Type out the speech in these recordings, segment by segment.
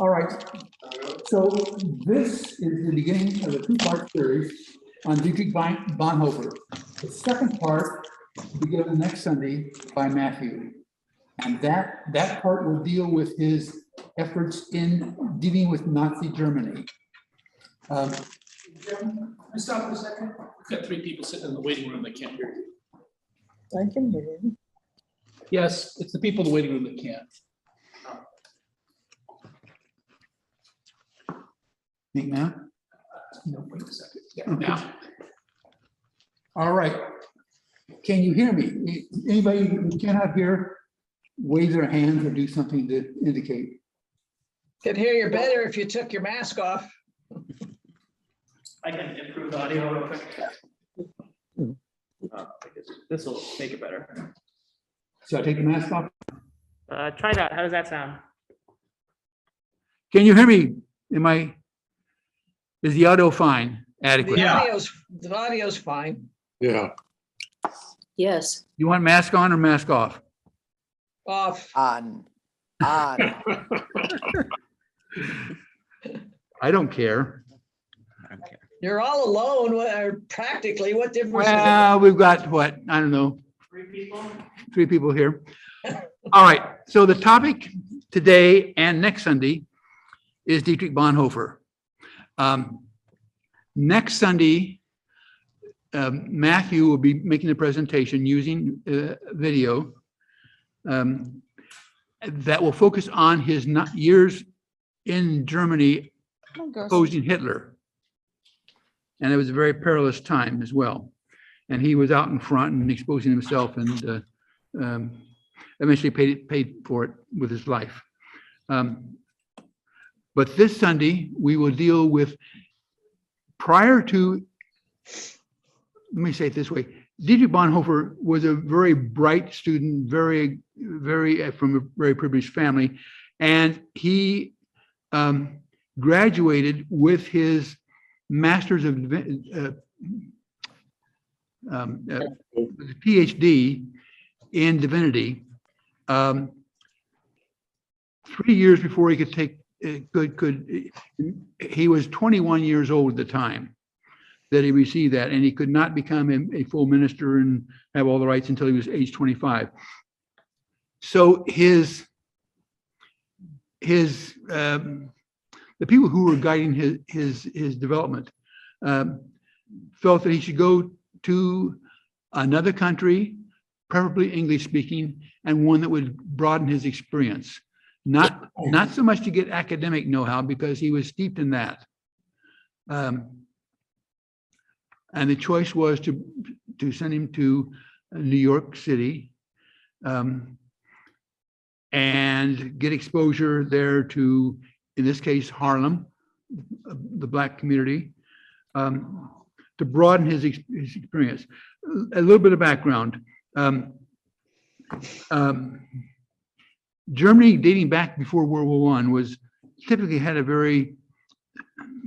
All right. So this is the beginning of a two-part series on Dietrich Bonhoeffer. The second part will be given next Sunday by Matthew. And that part will deal with his efforts in dealing with Nazi Germany. Can I stop for a second? We've got 3 people sitting in the waiting room that can't hear you. I can hear you. Yes, it's the people in the waiting room that can't. Think now? No, wait a second. Yeah, Okay. now. All right. Can you hear me? Anybody who cannot hear, wave their hands or do something to indicate. Could hear you better if you took your mask off. I can improve the audio real quick. This will make it better. So I take the mask off. Try that. How does that sound? Can you hear me? Is the audio fine? Adequate? The audio's fine. Yeah. Yes. You want mask on or mask off? Off. On. I don't care. You're all alone, or practically. What difference? does it Well, we've got what? I don't know. 3 people? 3 people here. All right. So the topic today and next Sunday is Dietrich Bonhoeffer. Next Sunday, Matthew will be making the presentation using video that will focus on his years in Germany opposing Hitler. And it was a very perilous time as well. And he was out in front and exposing himself and eventually paid for it with his life. But this Sunday, we will deal with prior to, let me say it this way, Dietrich Bonhoeffer was a very bright student, very from a very privileged family. And he graduated with his Master's of PhD in divinity 3 years before he could take he was 21 years old at the time that he received that, and he could not become a full minister and have all the rights until he was age 25. So the people who were guiding his development felt that he should go to another country, preferably English speaking, and one that would broaden his experience. Not so much to get academic know-how, because he was steeped in that. And the choice was to send him to New York City and get exposure there to, in this case, Harlem, the Black community, to broaden his experience. A little bit of background. Germany, dating back before World War I, was typically had a very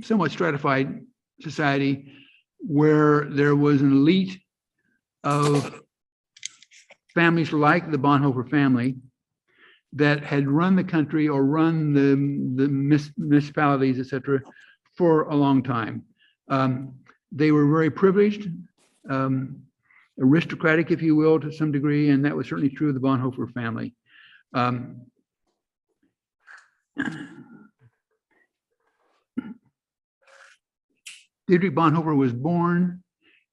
somewhat stratified society where there was an elite of families like the Bonhoeffer family that had run the country or run the municipalities, etc., for a long time. They were very privileged, aristocratic, if you will, to some degree, and that was certainly true of the Bonhoeffer family. Dietrich Bonhoeffer was born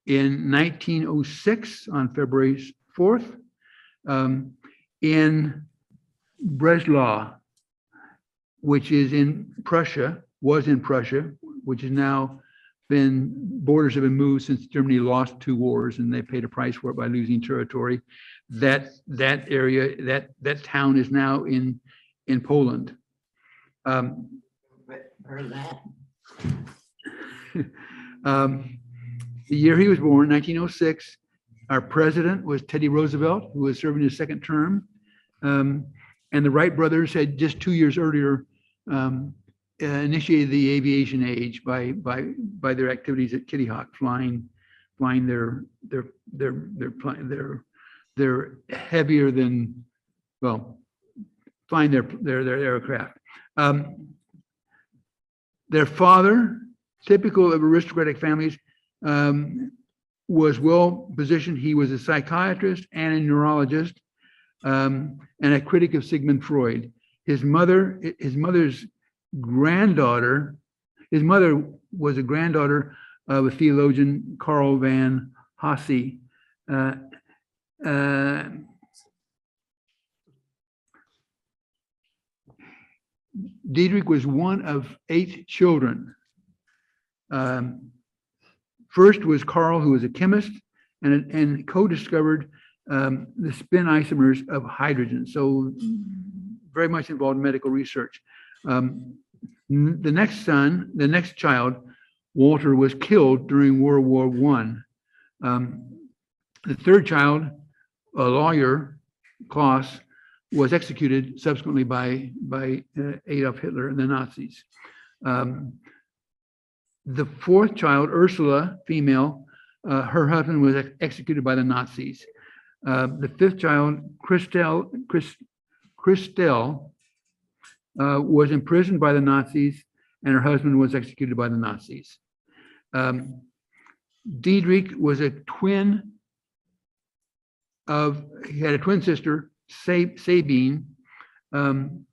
in 1906 on February 4th in Breslau, which is in Prussia, was in Prussia, which has now borders have been moved since Germany lost 2 wars, and they paid a price for it by losing territory. That area, that town is now in Poland. The year he was born, 1906, our president was Teddy Roosevelt, who was serving his 2nd term. And the Wright brothers had just 2 years earlier initiated the aviation age by their activities at Kitty Hawk, flying their heavier than, well, flying their aircraft. Their father, typical of aristocratic families, was well positioned. He was a psychiatrist and a neurologist, and a critic of Sigmund Freud. His mother's granddaughter, his mother was a granddaughter of a theologian, Karl van Hasse. Dietrich was one of 8 children. First was Karl, who was a chemist and co-discovered the spin isomers of hydrogen. So very much involved in medical research. The next child, Walter, was killed during World War I. The third child, a lawyer, Klaus, was executed subsequently by Adolf Hitler and the Nazis. The fourth child, Ursula, female, her husband was executed by the Nazis. The fifth child, Christelle, was imprisoned by the Nazis, and her husband was executed by the Nazis. Dietrich was he had a twin sister, Sabine, and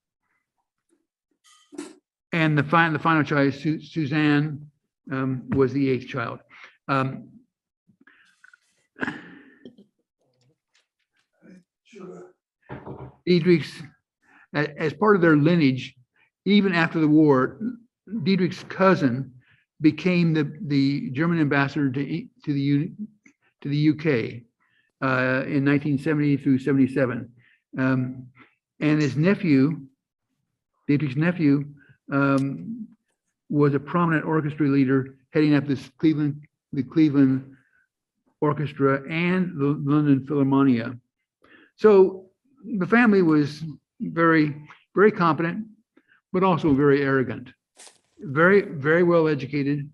the final child, Suzanne, was the 8th child. Dietrich's, as part of their lineage, even after the war, Dietrich's cousin became the German ambassador to the UK in 1970 through 77. And his nephew, Dietrich's nephew, was a prominent orchestra leader heading up the Cleveland Orchestra and the London Philharmonia. So the family was very, very competent, but also very arrogant, very, very well educated.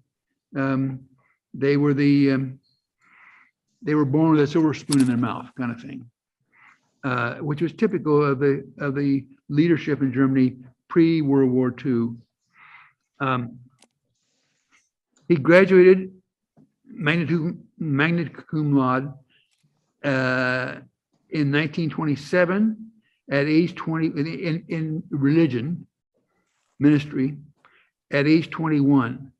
They were born with a silver spoon in their mouth, kind of thing, which was typical of the leadership in Germany pre-World War II. He graduated magna cum laude in 1927 at age 20 in religion ministry at age 21.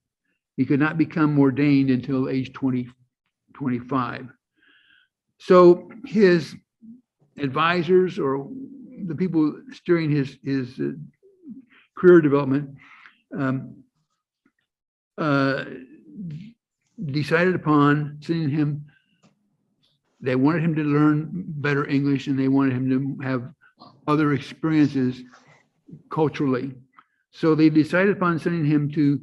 He could not become ordained until age 25. So his advisors, or the people steering his career development, decided upon sending him. They wanted him to learn better English, and they wanted him to have other experiences culturally. So they decided upon sending him to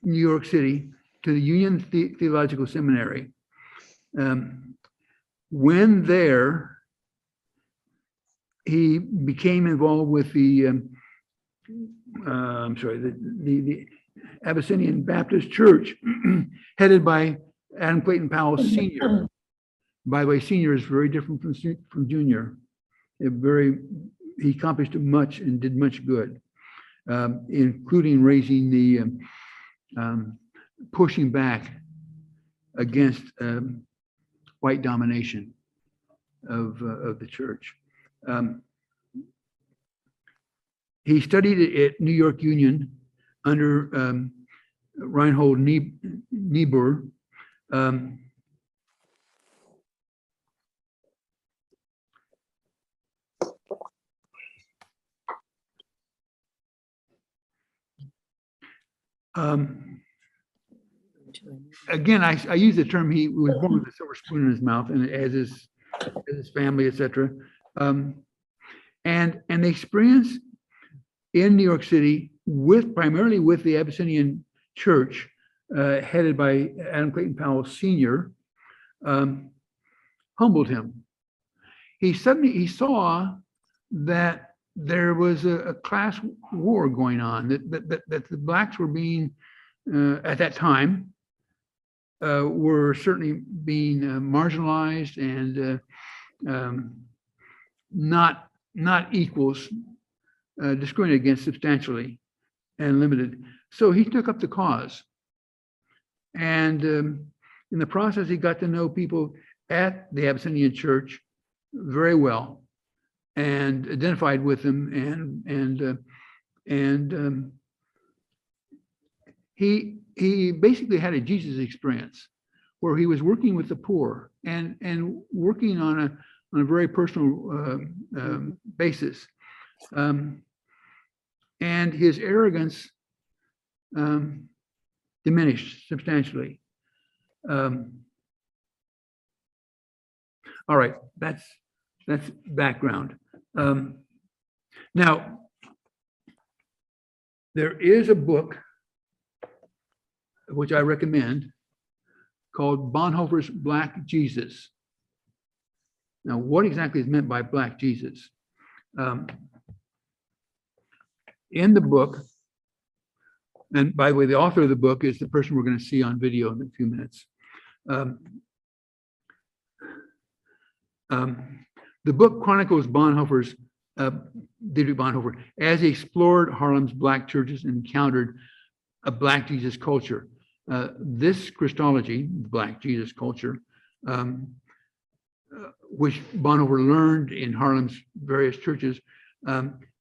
New York City, to the Union Theological Seminary. When there, he became involved with the Abyssinian Baptist Church, headed by Adam Clayton Powell Sr. By the way, Sr. is very different from Junior. He accomplished much and did much good, including raising the pushing back against white domination of the church. He studied at New York Union under Reinhold Niebuhr. Again, I use the term, he was born with a silver spoon in his mouth, and as his family, etc. And the experience in New York City primarily with the Abyssinian Church, headed by Adam Clayton Powell Sr., humbled him. He saw that there was a class war going on, that the blacks were being, at that time, were certainly being marginalized and not equals, discriminated against substantially. and limited. So he took up the cause. And in the process, he got to know people at the Abyssinian Church very well and identified with them. And he basically had a Jesus experience where he was working with the poor and working on a very personal basis. And his arrogance diminished substantially. All right, that's background. Now, there is a book which I recommend called Bonhoeffer's Black Jesus. Now, what exactly is meant by Black Jesus? In the book, and by the way, the author of the book is the person we're going to see on video in a few minutes. The book chronicles Bonhoeffer's, Dietrich Bonhoeffer, as he explored Haarlem's Black churches and encountered a Black Jesus culture. This Christology, Black Jesus culture, which Bonhoeffer learned in Haarlem's various churches,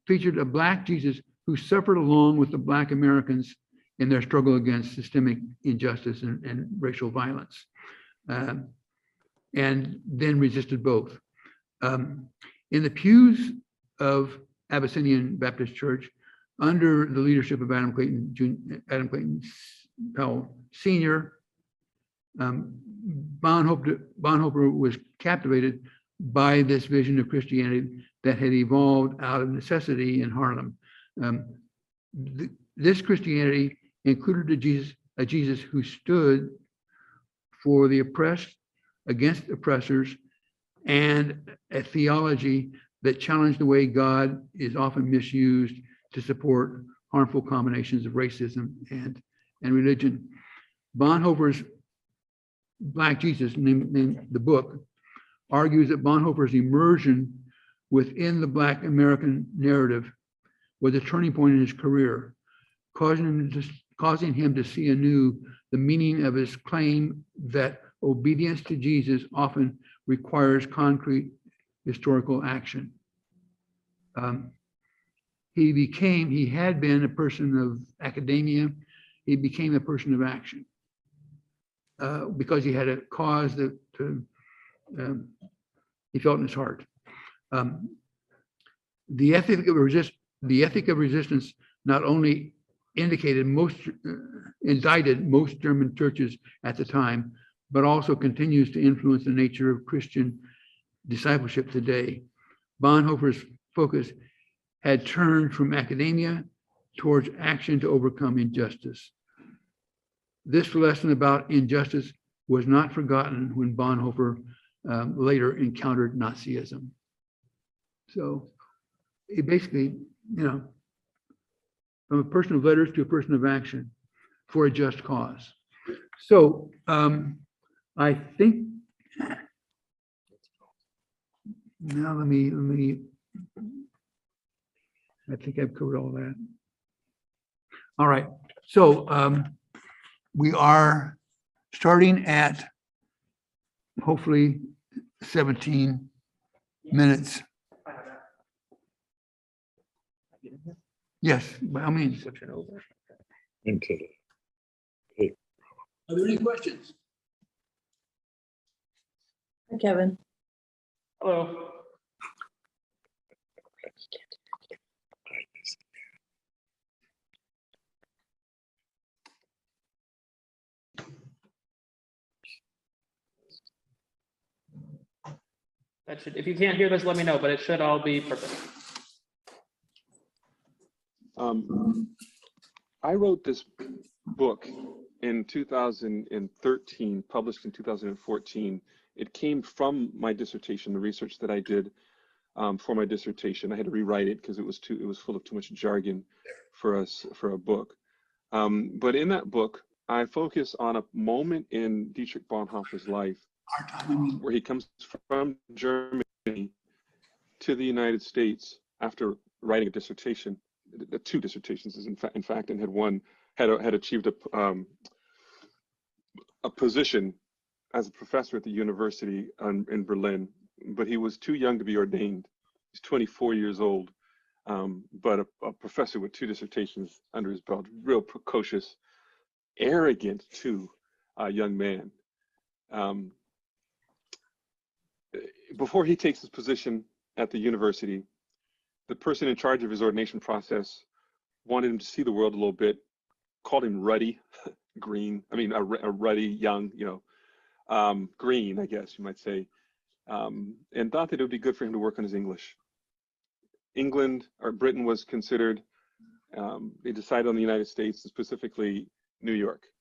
featured a Black Jesus who suffered along with the Black Americans in their struggle against systemic injustice and racial violence, and then resisted both. In the pews of Abyssinian Baptist Church, under the leadership of Adam Clayton Powell Sr., Bonhoeffer was captivated by this vision of Christianity that had evolved out of necessity in Haarlem. This Christianity included a Jesus who stood for the oppressed against oppressors, and a theology that challenged the way God is often misused to support harmful combinations of racism and religion. Bonhoeffer's Black Jesus, named the book, argues that Bonhoeffer's immersion within the Black American narrative was a turning point in his career, causing him to see anew the meaning of his claim that obedience to Jesus often requires concrete historical action. He had been a person of academia. He became a person of action because he had a cause that he felt in his heart. The ethic of resistance not only indicted indicted most German churches at the time, but also continues to influence the nature of Christian discipleship today. Bonhoeffer's focus had turned from academia towards action to overcome injustice. This lesson about injustice was not forgotten when Bonhoeffer later encountered Nazism. So he basically, from a person of letters to a person of action for a just cause. So I think, now let me, I think I've covered all that. All right, so we are starting at hopefully 17 minutes. Yes, by all means. Are there any questions? Hi, Kevin. Hello. That should, if you can't hear this, let me know, but it should all be perfect. I wrote this book in 2013, published in 2014. It came from my dissertation, the research that I did for my dissertation. I had to rewrite it because it was full of too much jargon for a book. But in that book, I focus on a moment in Dietrich Bonhoeffer's life where he comes from Germany to the United States after writing a dissertation two dissertations in fact, and had achieved a position as a professor at the university in Berlin, but he was too young to be ordained. He's 24 years old, but a professor with two dissertations under his belt, real precocious, arrogant too, young man. Before he takes his position at the university, the person in charge of his ordination process wanted him to see the world a little bit, called him ruddy, green. I mean, a ruddy, young, green, I guess you might say, and thought that it would be good for him to work on his English. England or Britain was considered. They decided on the United States, and specifically New York,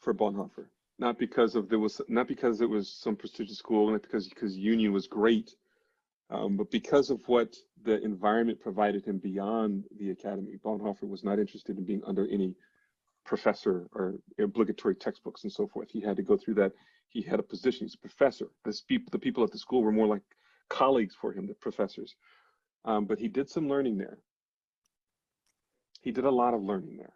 for Bonhoeffer. Not because it was some prestigious school, not because Union was great, but because of what the environment provided him beyond the academy. Bonhoeffer was not interested in being under any professor or obligatory textbooks and so forth. He had to go through that. He had a position. He's a professor. The people at the school were more like colleagues for him, the professors. But he did some learning there. He did a lot of learning there.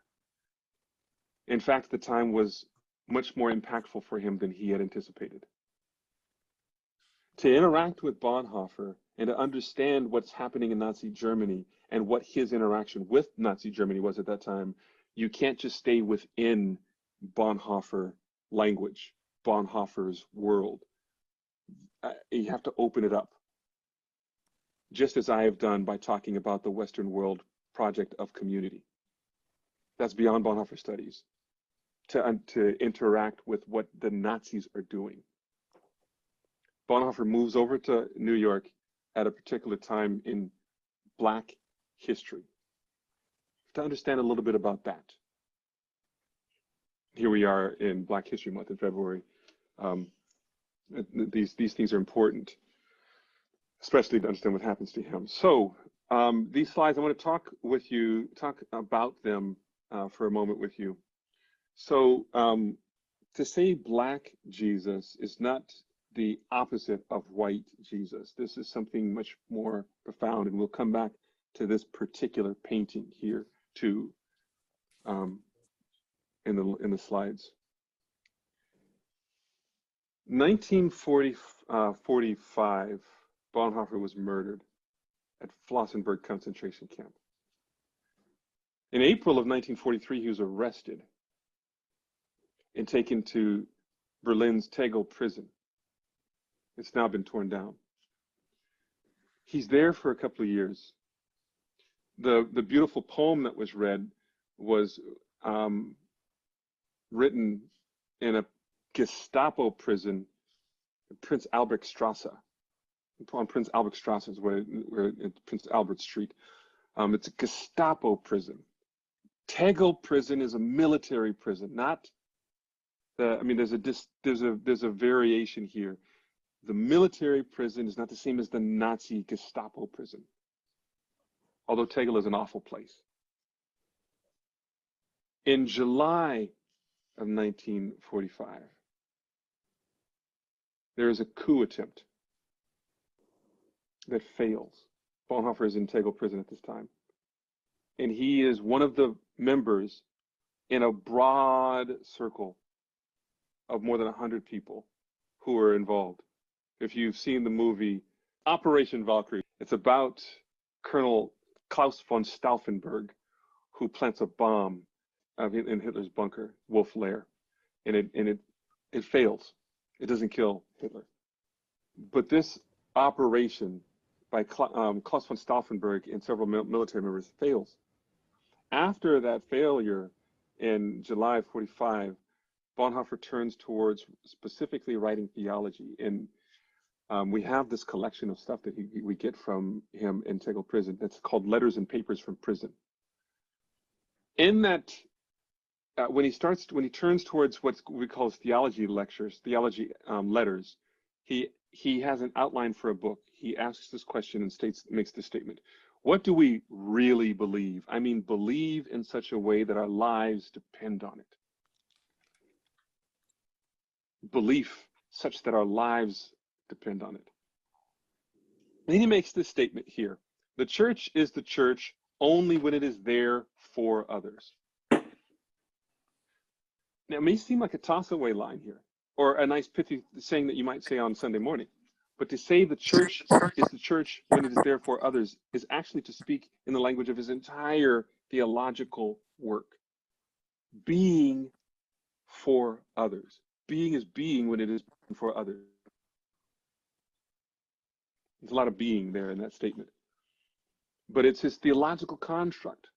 In fact, the time was much more impactful for him than he had anticipated. To interact with Bonhoeffer and to understand what's happening in Nazi Germany and what his interaction with Nazi Germany was at that time, you can't just stay within Bonhoeffer language, Bonhoeffer's world. You have to open it up, just as I have done by talking about the Western World Project of Community. That's beyond Bonhoeffer studies, to interact with what the Nazis are doing. Bonhoeffer moves over to New York at a particular time in Black history. To understand a little bit about that. Here we are in Black History Month in February. These things are important, especially to understand what happens to him. So these slides, I want to talk about them for a moment with you. So to say Black Jesus is not the opposite of white Jesus. This is something much more profound, and we'll come back to this particular painting here too in the slides. 1945, Bonhoeffer was murdered at Flossenburg concentration camp. In April of 1943, he was arrested and taken to Berlin's Tegel prison. It's now been torn down. He's there for a couple of years. The beautiful poem that was read was written in a Gestapo prison, Prince Albrechtstrasse. On Prince Albrechtstrasse is where Prince Albert Street. It's a Gestapo prison. Tegel prison is a military prison, not the. I mean, there's a variation here. The military prison is not the same as the Nazi Gestapo prison, although Tegel is an awful place. In July of 1945, there is a coup attempt that fails. Bonhoeffer is in Tegel prison at this time, and he is one of the members in a broad circle of more than 100 people who are involved. If you've seen the movie Operation Valkyrie, it's about Colonel Klaus von Stauffenberg, who plants a bomb in Hitler's bunker, Wolf Lair, and it fails. It doesn't kill Hitler. But this operation by Klaus von Stauffenberg and several military members fails. After that failure in July of 45, Bonhoeffer turns towards specifically writing theology. And we have this collection of stuff that we get from him in Tegel prison that's called Letters and Papers from Prison. In that, when he turns towards what we call theology lectures, theology letters, he has an outline for a book. He asks this question and makes this statement: what do we really believe? I mean, believe in such a way that our lives depend on it. Belief such that our lives depend on it. And he makes this statement here. The church is the church only when it is there for others. Now, it may seem like a toss-away line here, or a nice pithy saying that you might say on Sunday morning, but to say the church is the church when it is there for others is actually to speak in the language of his entire theological work. Being for others. Being is being when it is for others. There's a lot of being there in that statement. But it's his theological construct.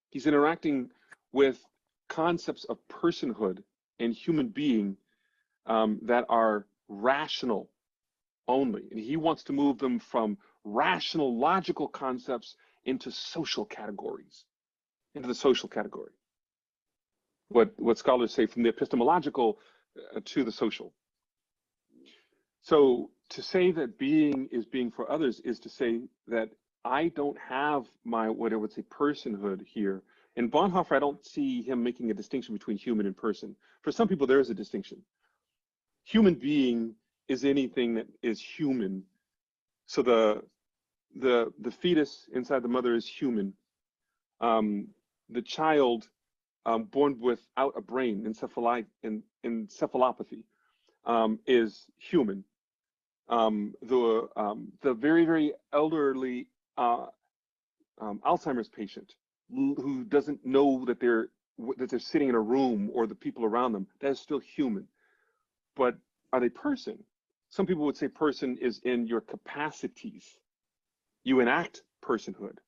He's interacting with concepts of personhood and human being that are rational only. And he wants to move them from rational, logical concepts into social categories, into the social category. What scholars say from the epistemological to the social. So to say that being is being for others is to say that I don't have my, what I would say, personhood here. In Bonhoeffer, I don't see him making a distinction between human and person. For some people, there is a distinction. Human being is anything that is human. So the fetus inside the mother is human. The child born without a brain, encephalopathy, is human. The very, very elderly Alzheimer's patient who doesn't know that they're sitting in a room or the people around them, that is still human. But are they person? Some people would say person is in your capacities. You enact personhood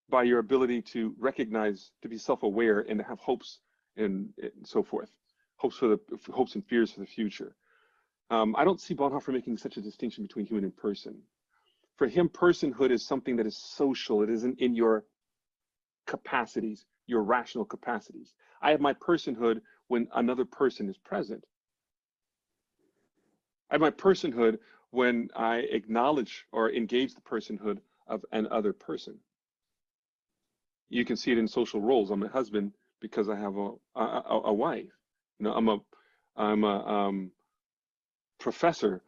by your ability to recognize, to be self-aware, and to have hopes and so forth, hopes and fears for the future. I don't see Bonhoeffer making such a distinction between human and person. For him, personhood is something that is social. It isn't in your capacities, your rational capacities. I have my personhood when another person is present. I have my personhood when I acknowledge or engage the personhood of an other person. You can see it in social roles. I'm a husband because I have a wife. You know, I'm a professor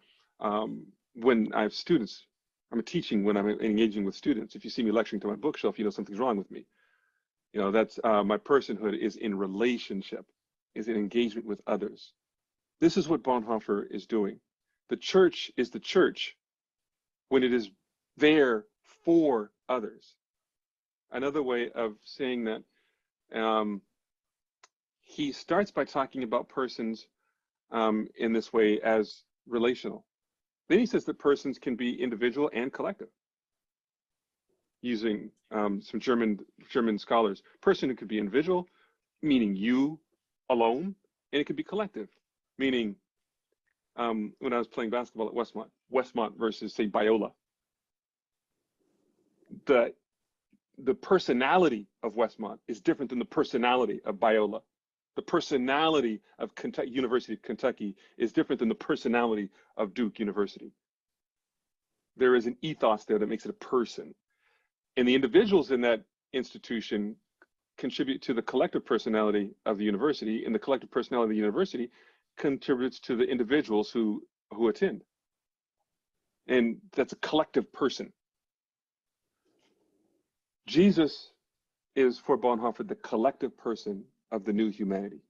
when I have students. I'm teaching when I'm engaging with students. If you see me lecturing to my bookshelf, you know something's wrong with me. You know, that's my personhood is in relationship, is in engagement with others. This is what Bonhoeffer is doing. The church is the church when it is there for others. Another way of saying that, he starts by talking about persons in this way as relational. Then he says that persons can be individual and collective. Using some German scholars, person could be individual, meaning you alone, and it could be collective, meaning when I was playing basketball at Westmont versus say Biola, the personality of Westmont is different than the personality of Biola. The personality of Kentucky, University of Kentucky is different than the personality of Duke University. There is an ethos there that makes it a person. And the individuals in that institution contribute to the collective personality of the university, and the collective personality of the university contributes to the individuals who attend. And that's a collective person. Jesus is, for Bonhoeffer, the collective person of the new humanity.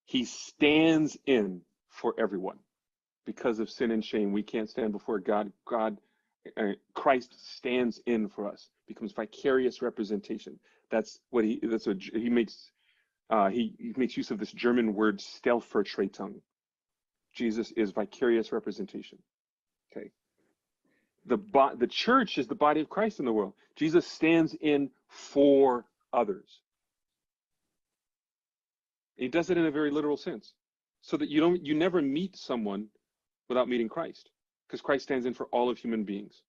He stands in for everyone. Because of sin and shame, we can't stand before God. Christ stands in for us, becomes vicarious representation. That's what he makes. He makes use of this German word Stellvertretung. Jesus is vicarious representation. Okay. The church is the body of Christ in the world. Jesus stands in for others. He does it in a very literal sense, so that you never meet someone without meeting Christ, because Christ stands in for all of human beings,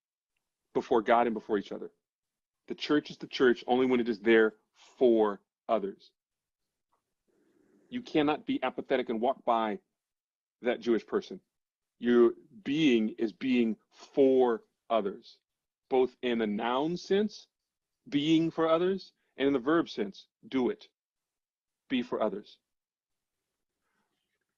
before God and before each other. The church is the church only when it is there for others. You cannot be apathetic and walk by that Jewish person. Your being is being for others, both in a noun sense, being for others, and in the verb sense, do it, be for others.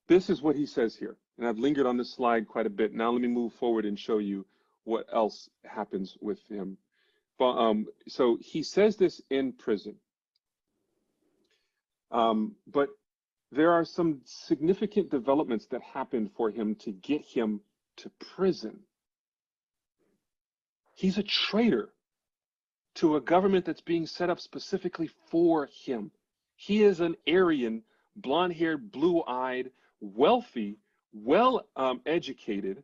This is what he says here. And I've lingered on this slide quite a bit. Now let me move forward and show you what else happens with him. But, so he says this in prison. But there are some significant developments that happened for him to get him to prison. He's a traitor to a government that's being set up specifically for him. He is an Aryan, blonde-haired, blue-eyed, wealthy, well-educated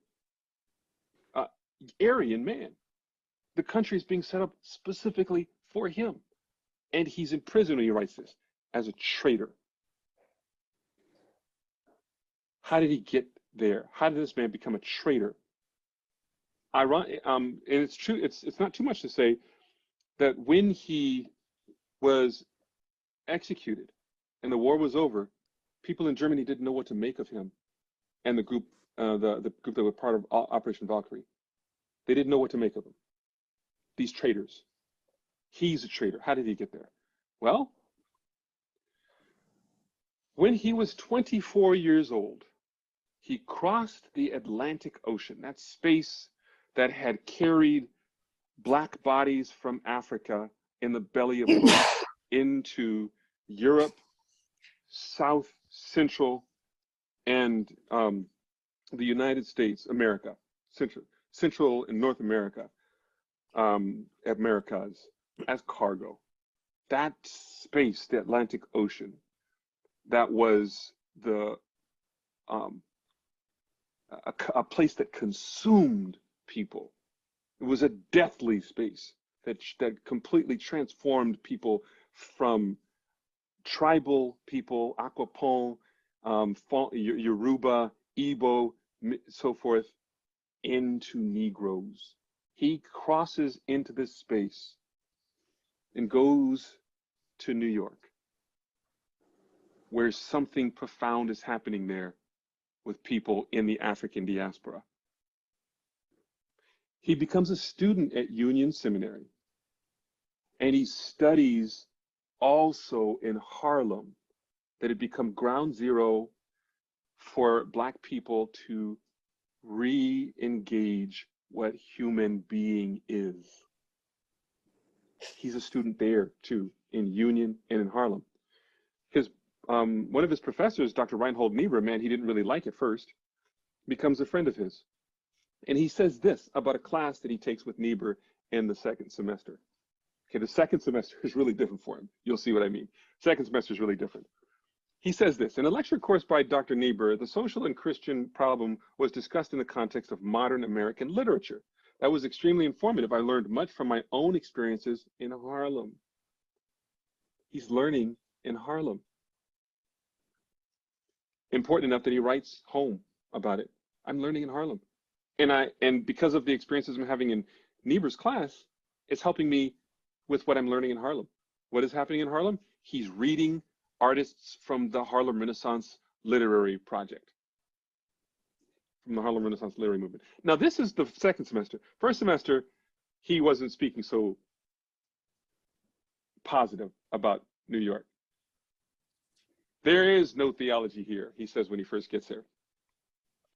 Aryan man. The country is being set up specifically for him. And he's in prison when he writes this, as a traitor. How did he get there? How did this man become a traitor? And it's true, it's not too much to say that when he was executed and the war was over, people in Germany didn't know what to make of him and the group that were part of Operation Valkyrie. They didn't know what to make of him. These traitors. He's a traitor. How did he get there? Well, when he was 24 years old, he crossed the Atlantic Ocean, that space that had carried black bodies from Africa in the belly of boats into Europe, South, Central, and the United States, America, Central and North America, Americas, as cargo. That space, the Atlantic Ocean, that was the a place that consumed people. It was a deathly space that completely transformed people from tribal people, Aquapon, Yoruba, Igbo, so forth, into Negroes. He crosses into this space and goes to New York, where something profound is happening there with people in the African diaspora. He becomes a student at Union Seminary, and he studies also in Harlem, that had become ground zero for Black people to re-engage what human being is. He's a student there too, in Union and in Harlem. His one of his professors, Dr. Reinhold Niebuhr, man he didn't really like at first, becomes a friend of his. And he says this about a class that he takes with Niebuhr in the second semester. Okay, the second semester is really different for him. You'll see what I mean. Second semester is really different. He says this, in a lecture course by Dr. Niebuhr, the social and Christian problem was discussed in the context of modern American literature. That was extremely informative. I learned much from my own experiences in Harlem. He's learning in Harlem. Important enough that he writes home about it. I'm learning in Harlem. And because of the experiences I'm having in Niebuhr's class, it's helping me with what I'm learning in Harlem. What is happening in Harlem? He's reading artists from the Harlem Renaissance Literary Project, from the Harlem Renaissance Literary Movement. Now, this is the second semester. First semester, he wasn't speaking so positive about New York. There is no theology here, he says when he first gets there.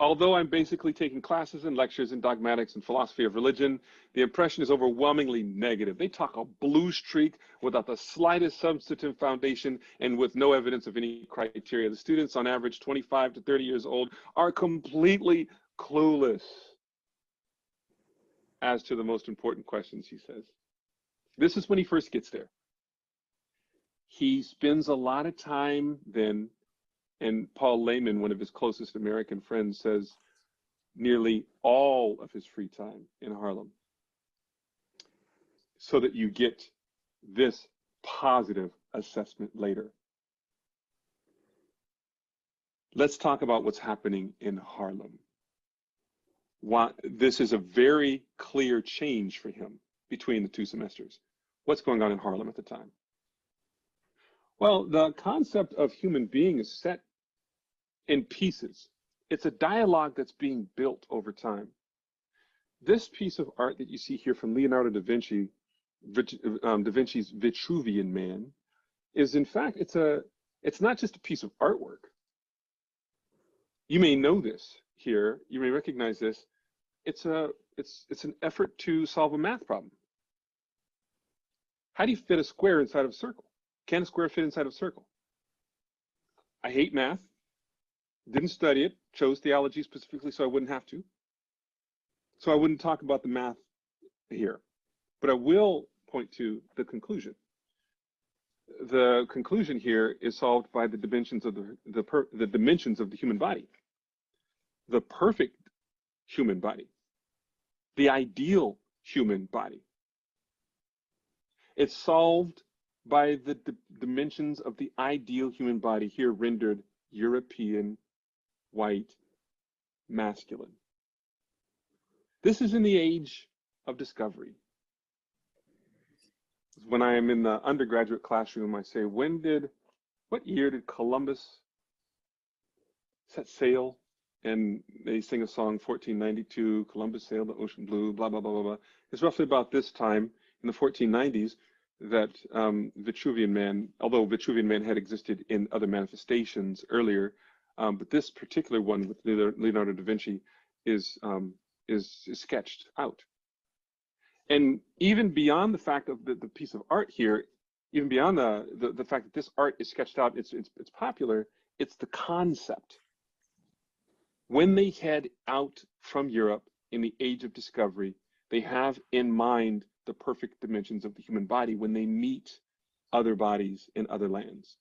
Although I'm basically taking classes and lectures in dogmatics and philosophy of religion, the impression is overwhelmingly negative. They talk a blue streak without the slightest substantive foundation and with no evidence of any criteria. The students, on average 25 to 30 years old, are completely clueless as to the most important questions, he says. This is when he first gets there. He spends a lot of time then, and Paul Lehman, one of his closest American friends, says nearly all of his free time in Harlem, so that you get this positive assessment later. Let's talk about what's happening in Harlem. This is a very clear change for him between the two semesters. What's going on in Harlem at the time? Well, the concept of human being is set in pieces. It's a dialogue that's being built over time. This piece of art that you see here from Leonardo da Vinci, Da Vinci's Vitruvian Man, is in fact, it's not just a piece of artwork. You may know this here, you may recognize this. It's it's an effort to solve a math problem. How do you fit a square inside of a circle? Can a square fit inside of a circle? I hate math, didn't study it, chose theology specifically so I wouldn't have to. So I wouldn't talk about the math here, but I will point to the conclusion. The conclusion here is solved by the dimensions of the dimensions of the human body, the perfect human body, the ideal human body. It's solved by the dimensions of the ideal human body, here rendered European, white, masculine. This is in the age of discovery. When I am in the undergraduate classroom, I say, what year did Columbus set sail? And they sing a song, 1492, Columbus sailed the ocean blue, blah, blah, blah, blah, blah. It's roughly about this time in the 1490s that Vitruvian Man, although Vitruvian Man had existed in other manifestations earlier, but this particular one with Leonardo da Vinci is sketched out. And even beyond the fact of the piece of art here, even beyond the fact that this art is sketched out, it's popular, it's the concept. When they head out from Europe in the age of discovery, they have in mind the perfect dimensions of the human body when they meet other bodies in other lands.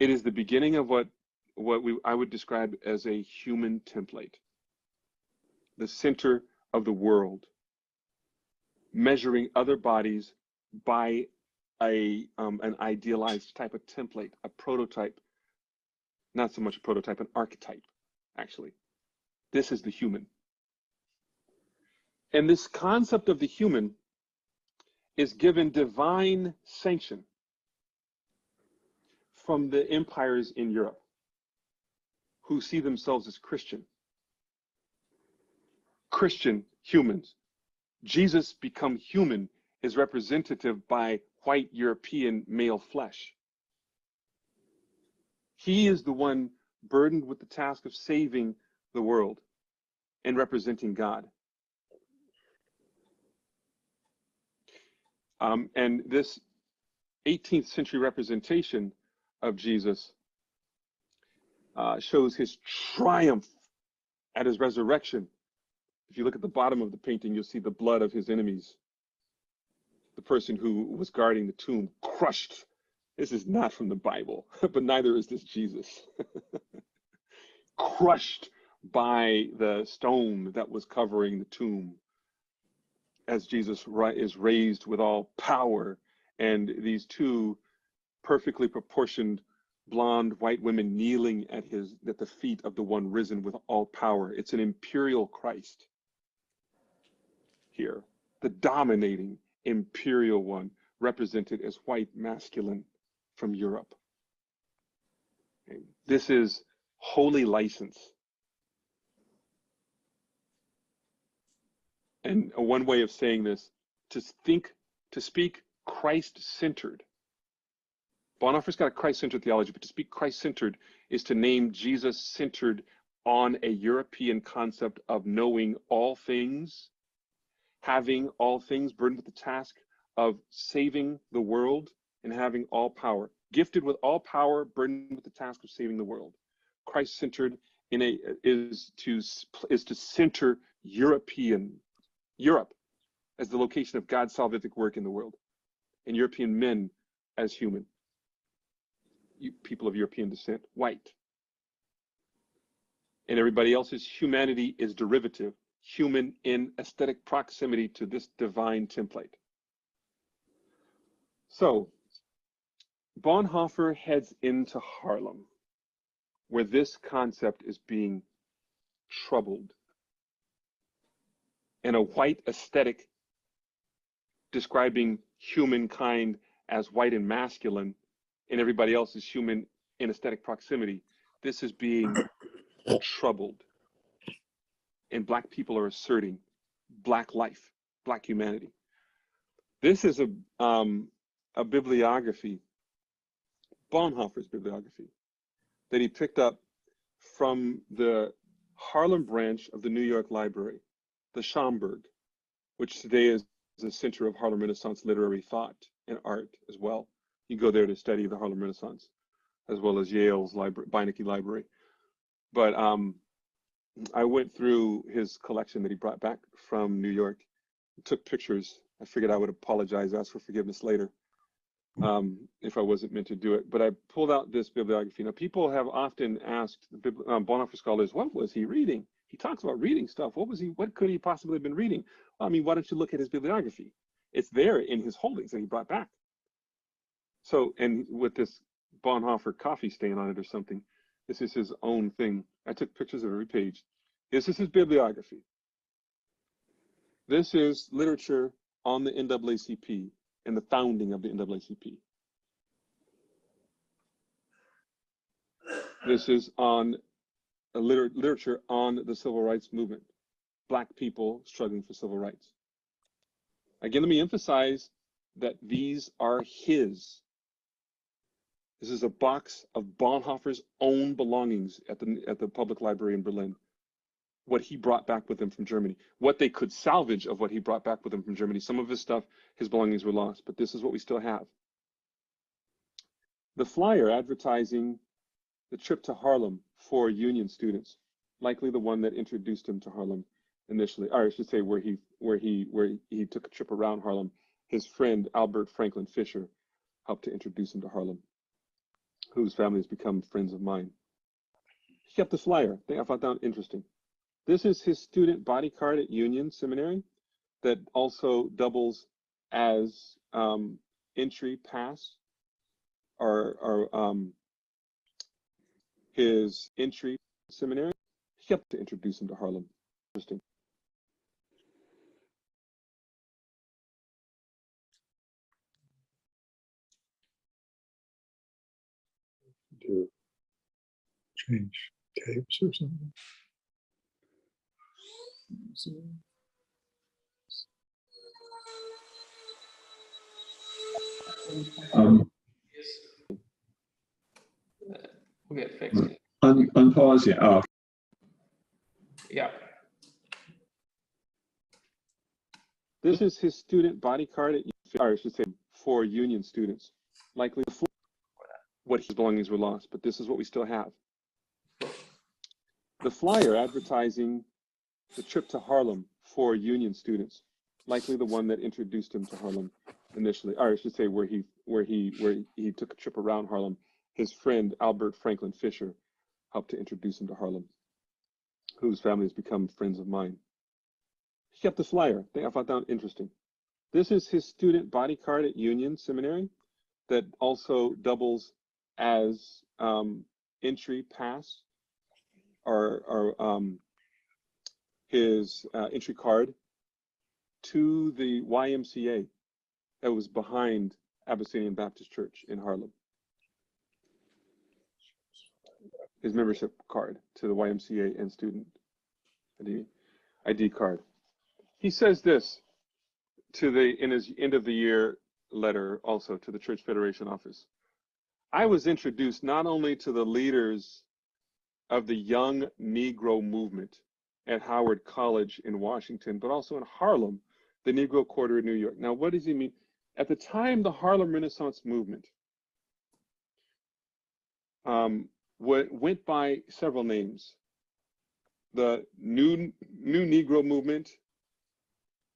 It is the beginning of what I would describe as a human template, the center of the world, measuring other bodies by an idealized type of template, a prototype, not so much a prototype, an archetype, actually. This is the human. And this concept of the human is given divine sanction from the empires in Europe who see themselves as Christian. Christian humans. Jesus become human is representative by white European male flesh. He is the one burdened with the task of saving the world and representing God. And this 18th century representation of Jesus shows his triumph at his resurrection. If you look at the bottom of the painting, you'll see the blood of his enemies. The person who was guarding the tomb crushed. This is not from the Bible, but neither is this Jesus. Crushed by the stone that was covering the tomb as Jesus is raised with all power, and these two perfectly proportioned blonde white women kneeling at the feet of the one risen with all power. It's an imperial Christ here, the dominating imperial one, represented as white masculine from Europe. Okay. This is holy license. And one way of saying this, to speak Christ-centered. Bonhoeffer's got a Christ-centered theology, but to speak Christ-centered is to name Jesus centered on a European concept of knowing all things, having all things, burdened with the task of saving the world, and having all power. Gifted with all power, burdened with the task of saving the world. Christ-centered is to center Europe as the location of God's salvific work in the world, and European men as human, people of European descent, white. And everybody else's humanity is derivative, human in aesthetic proximity to this divine template. So Bonhoeffer heads into Haarlem, where this concept is being troubled. And a white aesthetic describing humankind as white and masculine, and everybody else is human in aesthetic proximity. This is being troubled. And Black people are asserting Black life, Black humanity. This is a bibliography, Bonhoeffer's bibliography, that he picked up from the Harlem branch of the New York Library. the Schomburg, which today is the center of Harlem Renaissance literary thought and art as well. You go there to study the Harlem Renaissance, as well as Yale's library, Beinecke Library. But I went through his collection that he brought back from New York, took pictures. I figured I would apologize, ask for forgiveness later if I wasn't meant to do it. But I pulled out this bibliography. Now, people have often asked Bonhoeffer scholars, what was he reading? He talks about reading stuff. What could he possibly have been reading? Well, I mean, why don't you look at his bibliography? It's there in his holdings that he brought back. So, and with this Bonhoeffer coffee stain on it or something, this is his own thing. I took pictures of every page. This is his bibliography. This is literature on the NAACP and the founding of the NAACP. This is on literature on the civil rights movement, Black people struggling for civil rights. Again, let me emphasize that these are his. This is a box of Bonhoeffer's own belongings at the public library in Berlin. What he brought back with him from Germany, what they could salvage of what he brought back with him from Germany. Some of his stuff, his belongings were lost, but this is what we still have. The flyer advertising the trip to Harlem for Union students, likely the one that introduced him to Harlem initially, or I should say where he took a trip around Harlem. His friend Albert Franklin Fisher helped to introduce him to Harlem, whose family has become friends of mine. He kept the flyer. I found that interesting. This is his student body card at Union Seminary that also doubles as entry pass or his entry seminary. He kept to introduce him to Harlem. Interesting. To change tapes or something. We'll get fixed. Unpause, yeah. Oh, Yeah. This is his student body card at, or I should say, for Union students, likely what his belongings were lost, but this is what we still have. The flyer advertising the trip to Harlem for Union students, likely the one that introduced him to Harlem initially, or I should say where he took a trip around Harlem. His friend Albert Franklin Fisher helped to introduce him to Harlem, whose family has become friends of mine. He kept the flyer. I found that interesting. This is his student body card at Union Seminary that also doubles as entry pass or his entry card to the YMCA that was behind Abyssinian Baptist Church in Harlem. His membership card to the YMCA and student ID card. He says this in his end of the year letter also to the Church Federation office. I was introduced not only to the leaders of the young Negro movement at Howard College in Washington, but also in Harlem, the Negro Quarter in New York. Now, what does he mean? At the time, the Harlem Renaissance movement went by several names. The New Negro movement,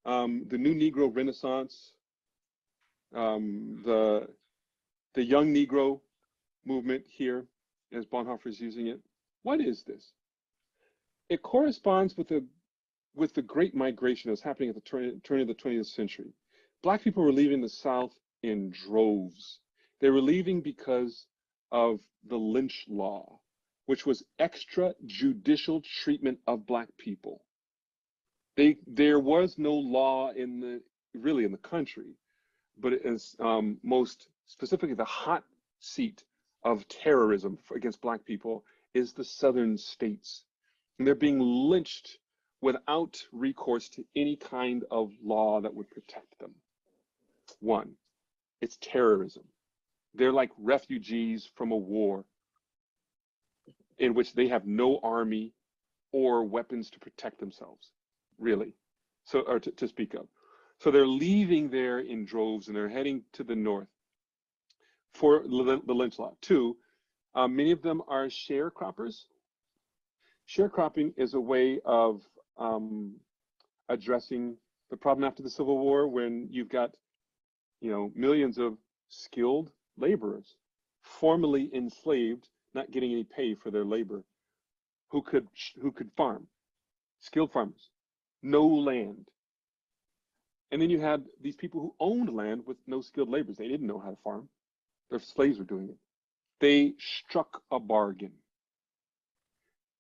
the New Negro Renaissance, the Young Negro movement here, as Bonhoeffer is using it. What is this? It corresponds with the Great Migration that was happening at the turn of the 20th century. Black people were leaving the South in droves. They were leaving because of the lynch law, which was extrajudicial treatment of Black people. There was no law really in the country, but it is most specifically the hot seat of terrorism against Black people is the southern states. And they're being lynched without recourse to any kind of law that would protect them. One, it's terrorism. They're like refugees from a war in which they have no army or weapons to protect themselves, really. So, or to speak of. So they're leaving there in droves and they're heading to the north for the lynch law. Two, many of them are sharecroppers. Sharecropping is a way of addressing the problem after the Civil War when you've got, millions of skilled laborers, formerly enslaved, not getting any pay for their labor, who could farm, skilled farmers, no land. And then you had these people who owned land with no skilled laborers. They didn't know how to farm. Their slaves were doing it. They struck a bargain.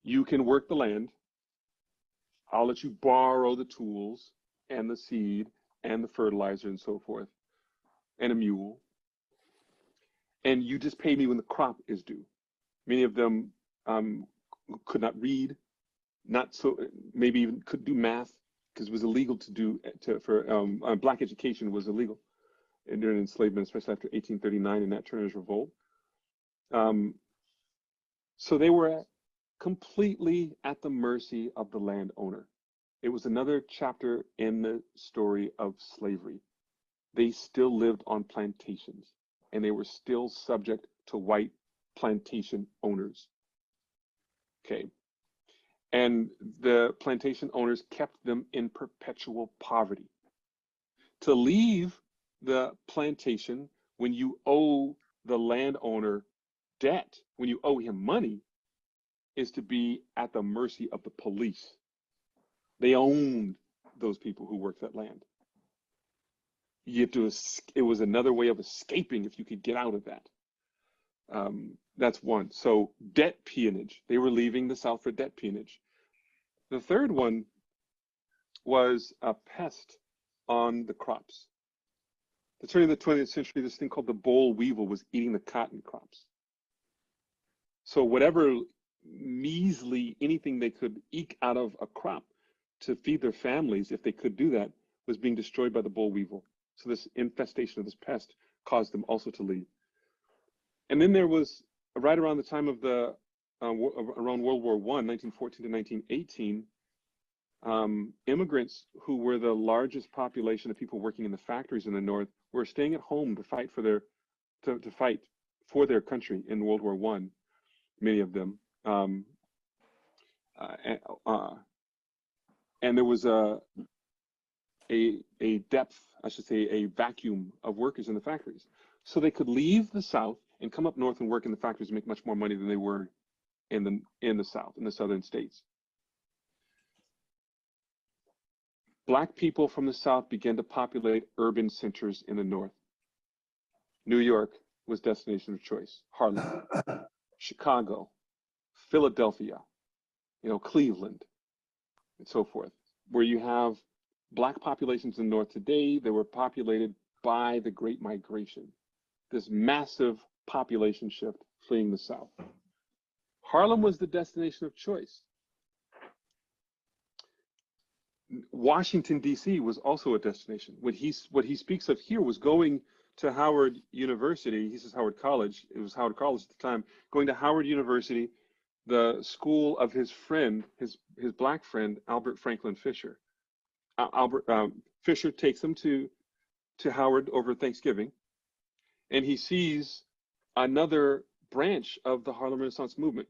You can work the land. I'll let you borrow the tools and the seed and the fertilizer and so forth, and a mule. And you just pay me when the crop is due. Many of them could not read, maybe even could do math, because it was illegal black education was illegal during enslavement, especially after 1839 and Nat Turner's revolt. So they were completely at the mercy of the landowner. It was another chapter in the story of slavery. They still lived on plantations, and they were still subject to white plantation owners. Okay. And the plantation owners kept them in perpetual poverty. To leave the plantation when you owe the landowner debt, when you owe him money, is to be at the mercy of the police. They owned those people who worked that land. It was another way of escaping if you could get out of that. That's one. So debt peonage. They were leaving the South for debt peonage. The third one was a pest on the crops. The turn of the 20th century, this thing called the boll weevil was eating the cotton crops. So whatever measly anything they could eke out of a crop to feed their families, if they could do that, was being destroyed by the boll weevil. So this infestation of this pest caused them also to leave. And then there was, right around the time of around World War I, 1914 to 1918, immigrants who were the largest population of people working in the factories in the North were staying at home to fight for their country in World War I, many of them. And there was a depth, I should say, a vacuum of workers in the factories. So they could leave the South and come up north and work in the factories and make much more money than they were in the South, in the southern states. Black people from the South began to populate urban centers in the North. New York was destination of choice. Harlem, Chicago, Philadelphia, Cleveland, and so forth, where you have Black populations in the North today that were populated by the Great Migration, this massive population shift fleeing the South. Harlem was the destination of choice. Washington, D.C. was also a destination. What he speaks of here was going to Howard University. He says Howard College. It was Howard College at the time. Going to Howard University, the school of his friend, his Black friend, Albert Franklin Fisher. Fisher takes him to Howard over Thanksgiving, and he sees another branch of the Harlem Renaissance movement.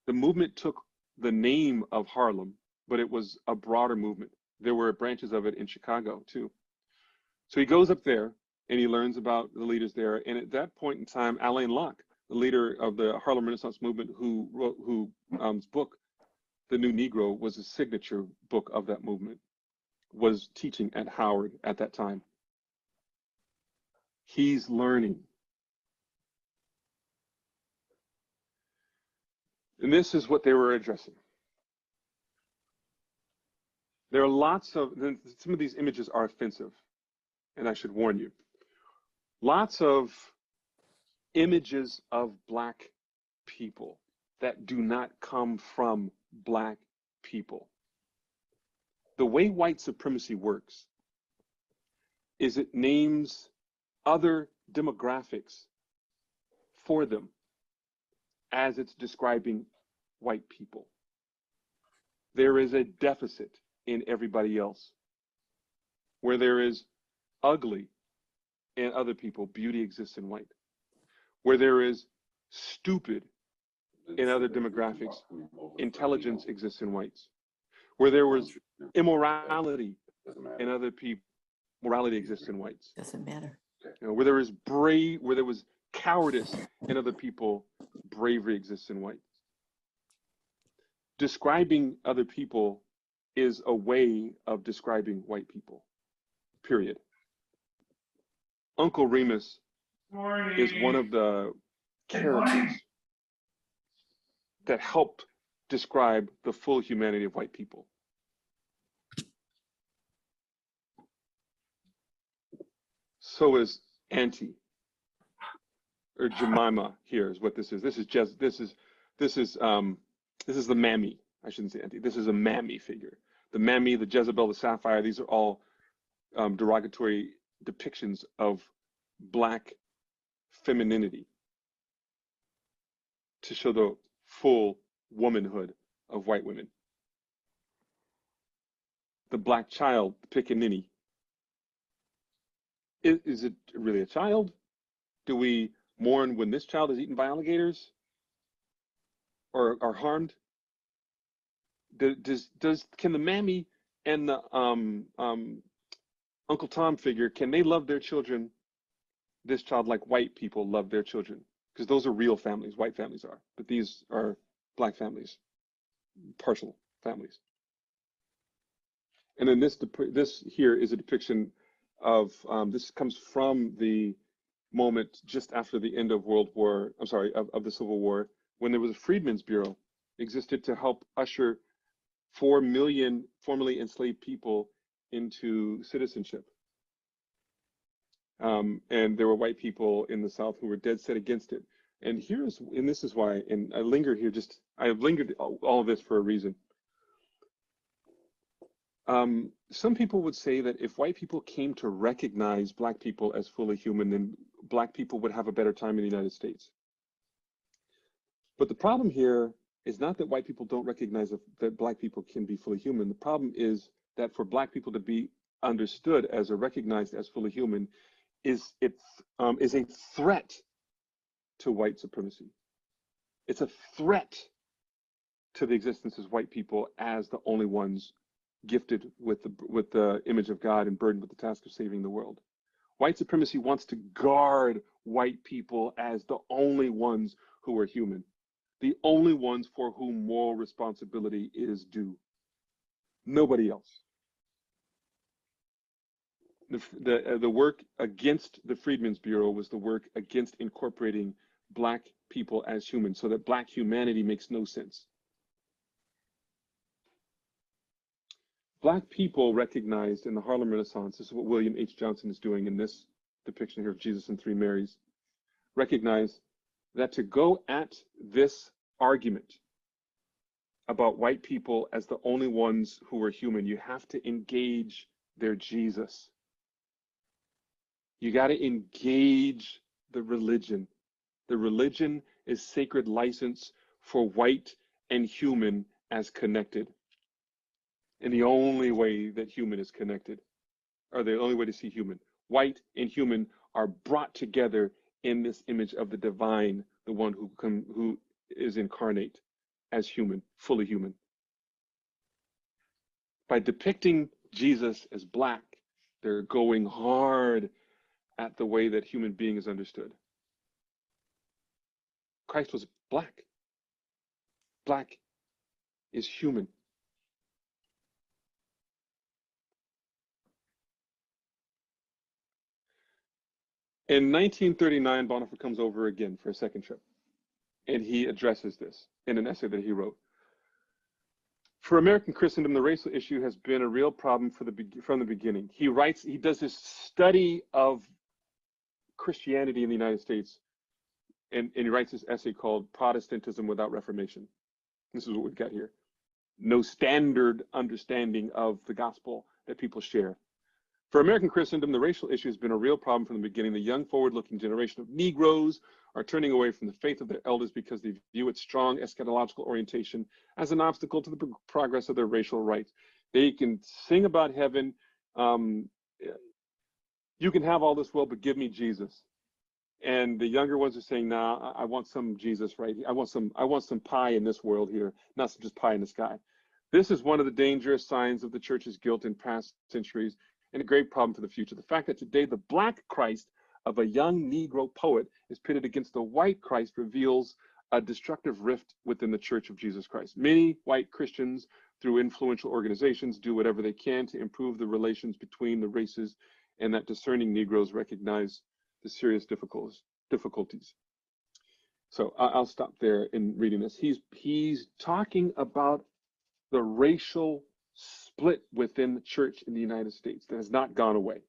The movement took the name of Harlem, but it was a broader movement. There were branches of it in Chicago too. So he goes up there and he learns about the leaders there. And at that point in time, Alain Locke, the leader of the Harlem Renaissance movement, whose book, The New Negro, was a signature book of that movement, was teaching at Howard at that time. He's learning. And this is what they were addressing. There are lots of, some of these images are offensive, and I should warn you. Lots of images of Black people that do not come from Black people. The way white supremacy works is it names other demographics for them as it's describing white people. There is a deficit in everybody else. Where there is ugly in other people, beauty exists in white. Where there is stupid in other demographics, intelligence exists in whites. Where there was immorality in other people, morality exists in whites. Doesn't matter. You know, where there was cowardice in other people, bravery exists in whites. Describing other people is a way of describing white people, period. Uncle Remus is one of the characters that helped describe the full humanity of white people. So is Auntie, or Jemima. Here is what this is. This is the mammy. I shouldn't say Auntie. This is a mammy figure. The mammy, the Jezebel, the Sapphire. These are all derogatory depictions of Black femininity to show the full womanhood of white women. The Black child, the pickaninny. Is it really a child? Do we mourn when this child is eaten by alligators or are harmed? Can the mammy and the Uncle Tom figure, can they love their children, this child, like white people love their children? Because those are real families, white families are, but these are Black families, partial families. And then this here is a depiction of, this comes from the moment just after the end of of the Civil War, when there was a Freedmen's Bureau, existed to help usher 4 million formerly enslaved people into citizenship. And there were white people in the South who were dead set against it. And this is why, and I linger here, I've lingered all of this for a reason. Some people would say that if white people came to recognize Black people as fully human, then Black people would have a better time in the United States. But the problem here is not that white people don't recognize that Black people can be fully human. The problem is that for Black people to be understood as or recognized as fully human is a threat to white supremacy. It's a threat to the existence as white people as the only ones gifted with the image of God and burdened with the task of saving the world. White supremacy wants to guard white people as the only ones who are human, the only ones for whom moral responsibility is due. Nobody else. The work against the Freedmen's Bureau was the work against incorporating Black people as humans, so that Black humanity makes no sense. Black people recognized in the Harlem Renaissance, this is what William H. Johnson is doing in this depiction here of Jesus and Three Marys, recognize that to go at this argument about white people as the only ones who are human, you have to engage their Jesus. You got to engage the religion. The religion is sacred license for white and human as connected. And the only way that human is connected, or the only way to see human, white and human are brought together in this image of the divine, the one who is incarnate as human, fully human. By depicting Jesus as Black, they're going hard at the way that human being is understood. Christ was Black. Black is human. In 1939, Bonhoeffer comes over again for a second trip, and he addresses this in an essay that he wrote. For American Christendom, the racial issue has been a real problem from the beginning. He does this study of Christianity in the United States, and he writes this essay called Protestantism Without Reformation. This is what we've got here. No standard understanding of the gospel that people share. For American Christendom, the racial issue has been a real problem from the beginning. The young, forward-looking generation of Negroes are turning away from the faith of their elders because they view its strong eschatological orientation as an obstacle to the progress of their racial rights. They can sing about heaven, you can have all this world, but give me Jesus. And the younger ones are saying, nah, I want some Jesus, right? I want some pie in this world here, not just pie in the sky. This is one of the dangerous signs of the church's guilt in past centuries and a great problem for the future. The fact that today the black Christ of a young Negro poet is pitted against the white Christ reveals a destructive rift within the Church of Jesus Christ. Many white Christians, through influential organizations, do whatever they can to improve the relations between the races, and that discerning Negroes recognize the serious difficulties. So I'll stop there in reading this. He's talking about the racial split within the church in the United States that has not gone away.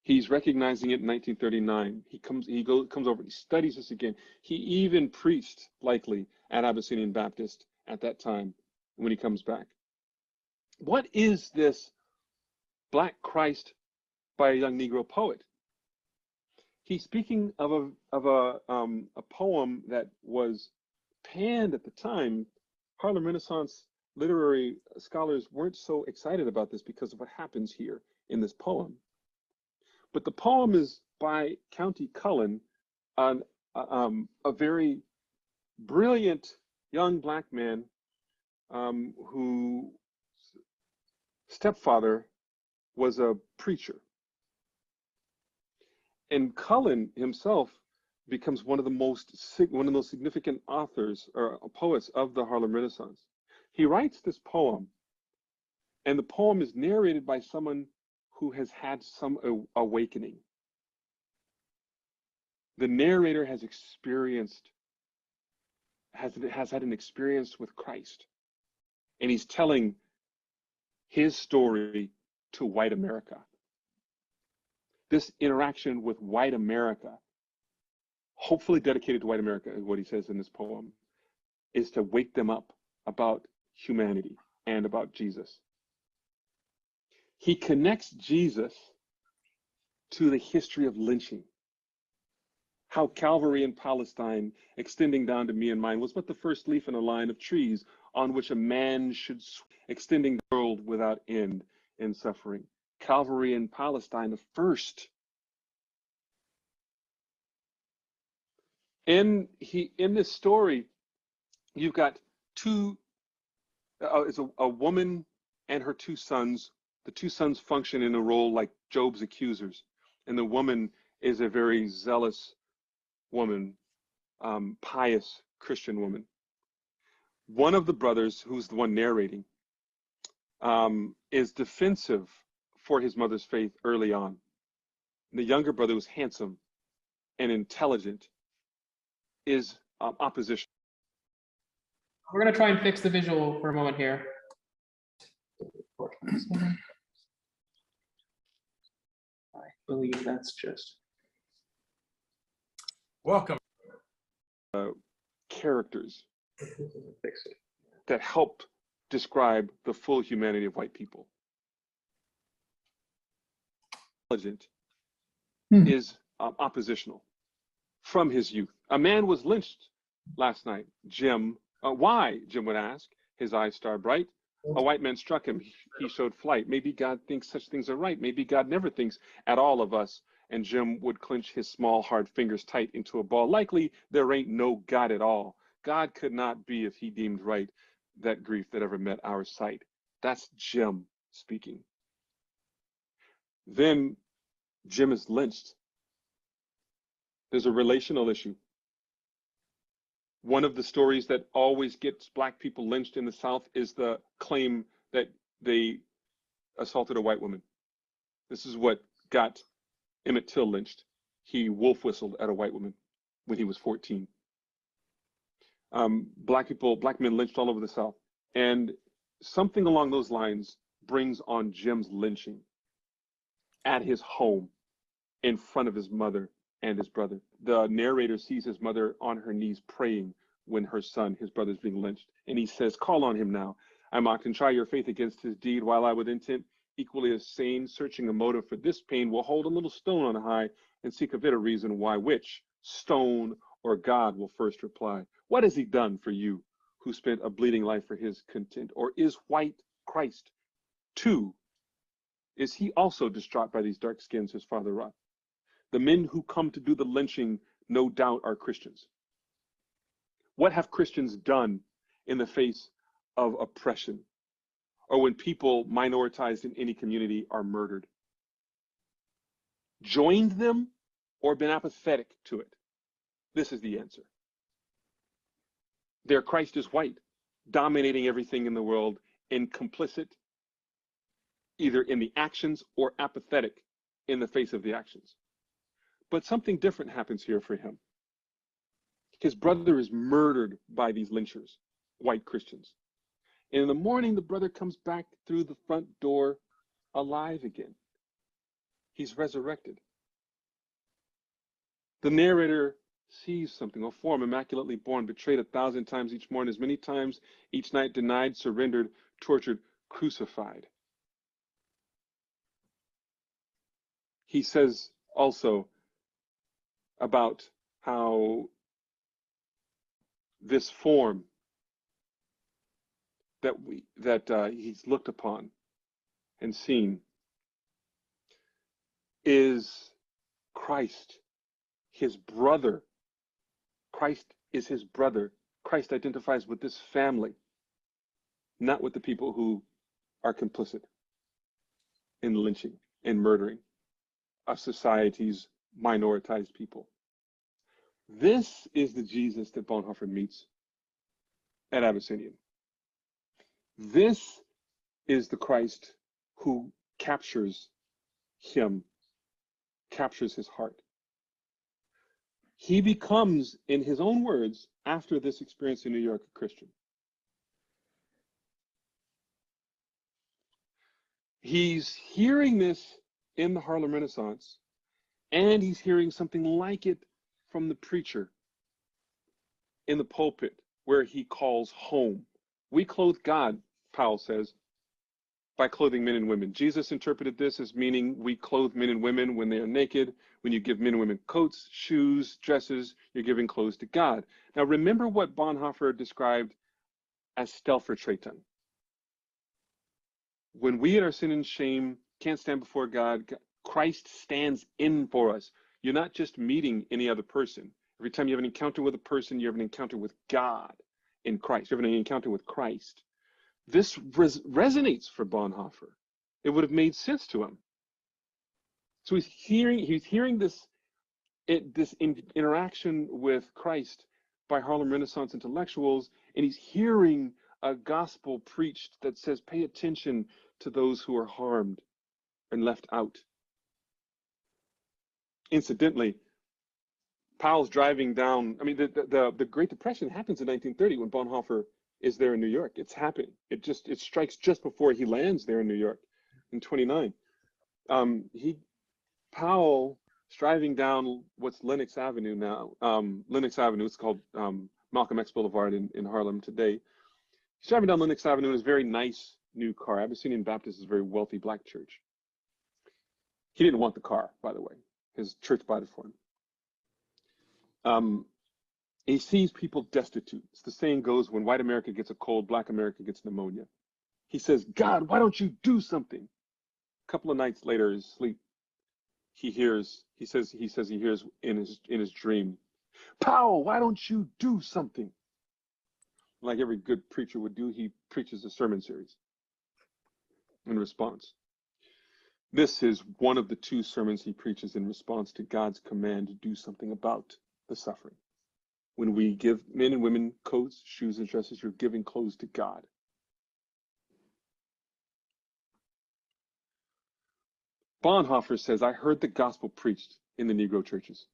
He's recognizing it in 1939. He comes over, he studies this again. He even preached, likely, at Abyssinian Baptist at that time when he comes back. What is this Black Christ by a young Negro poet? He's speaking of a poem that was panned at the time. Harlem Renaissance literary scholars weren't so excited about this because of what happens here in this poem. But the poem is by County Cullen, a very brilliant young Black man whose stepfather was a preacher. And Cullen himself becomes one of the most significant authors or poets of the Harlem Renaissance. He writes this poem, and the poem is narrated by someone who has had some awakening. The narrator has had an experience with Christ, and he's telling his story to white America. This interaction with white America, hopefully dedicated to white America, is what he says in this poem, is to wake them up about humanity and about Jesus. He connects Jesus to the history of lynching. How Calvary in Palestine, extending down to me and mine, was but the first leaf in a line of trees on which a man should extending the world without end in suffering. Calvary in Palestine, the first. In this story, you've got it's a woman and her two sons. The two sons function in a role like Job's accusers, and the woman is a very zealous woman, pious Christian woman. One of the brothers, who's the one narrating, is defensive for his mother's faith early on. The younger brother, who's handsome and intelligent, is opposition. We're gonna try and fix the visual for a moment here. I believe that's just. Welcome. Characters that help describe the full humanity of white people. Intelligent is oppositional from his youth. A man was lynched last night. Jim, why? Jim would ask, his eyes star bright. A white man struck him. He showed flight. Maybe God thinks such things are right. Maybe God never thinks at all of us. And Jim would clench his small, hard fingers tight into a ball. Likely there ain't no God at all. God could not be if he deemed right that grief that ever met our sight. That's Jim speaking. Then Jim is lynched. There's a relational issue. One of the stories that always gets Black people lynched in the South is the claim that they assaulted a white woman. This is what got Emmett Till lynched. He wolf whistled at a white woman when he was 14. Black men lynched all over the South. And something along those lines brings on Jim's lynching at his home in front of his mother and his brother. The narrator sees his mother on her knees praying when her son, his brother, is being lynched. And he says, call on him now. I mocked and try your faith against his deed, while I with intent equally as sane, searching a motive for this pain, will hold a little stone on high and seek of it a reason why, which stone or God will first reply. What has he done for you who spent a bleeding life for his content? Or is white Christ too is he also distraught by these dark skins his father wrought? The men who come to do the lynching, no doubt, are Christians. What have Christians done in the face of oppression, or when people minoritized in any community are murdered? Joined them or been apathetic to it? This is the answer. Their Christ is white, dominating everything in the world, and complicit either in the actions or apathetic in the face of the actions. But something different happens here for him. His brother is murdered by these lynchers, white Christians. And in the morning, the brother comes back through the front door alive again. He's resurrected. The narrator sees something, a form immaculately born, betrayed 1,000 times each morning, as many times each night, denied, surrendered, tortured, crucified. He says also about how this form that he's looked upon and seen is Christ, his brother. Christ is his brother. Christ identifies with this family, not with the people who are complicit in lynching and murdering of society's minoritized people. This is the Jesus that Bonhoeffer meets at Abyssinian. This is the Christ who captures him, captures his heart. He becomes, in his own words, after this experience in New York, a Christian. He's hearing this in the Harlem Renaissance, and he's hearing something like it from the preacher in the pulpit, where he calls home. We clothe God, Powell says, by clothing men and women. Jesus interpreted this as meaning we clothe men and women when they are naked. When you give men and women coats, shoes, dresses, you're giving clothes to God. Now remember what Bonhoeffer described as stellvertretern. When we in our sin and shame can't stand before God, Christ stands in for us. You're not just meeting any other person. Every time you have an encounter with a person, you have an encounter with God in Christ. You have an encounter with Christ. This resonates for Bonhoeffer. It would have made sense to him. So he's hearing this interaction with Christ by Harlem Renaissance intellectuals, and he's hearing a gospel preached that says, pay attention to those who are harmed and left out. Incidentally, Powell's driving down, I mean, the Great Depression happens in 1930 when Bonhoeffer is there in New York. It's happening. It strikes just before he lands there in New York in 29. Powell is driving down what's Lenox Avenue now. Lenox Avenue, it's called Malcolm X Boulevard in Harlem today. He's driving down Lenox Avenue in his very nice new car. Abyssinian Baptist is a very wealthy black church. He didn't want the car, by the way. His church bought it for him. He sees people destitute. It's the saying goes, when white America gets a cold, black America gets pneumonia. He says, God, why don't you do something? A couple of nights later, in his sleep, he says he hears in his dream, Powell, why don't you do something? Like every good preacher would do, he preaches a sermon series in response. This is one of the 2 sermons he preaches in response to God's command to do something about the suffering. When we give men and women coats, shoes, and dresses, you're giving clothes to God. Bonhoeffer says, I heard the gospel preached in the Negro churches.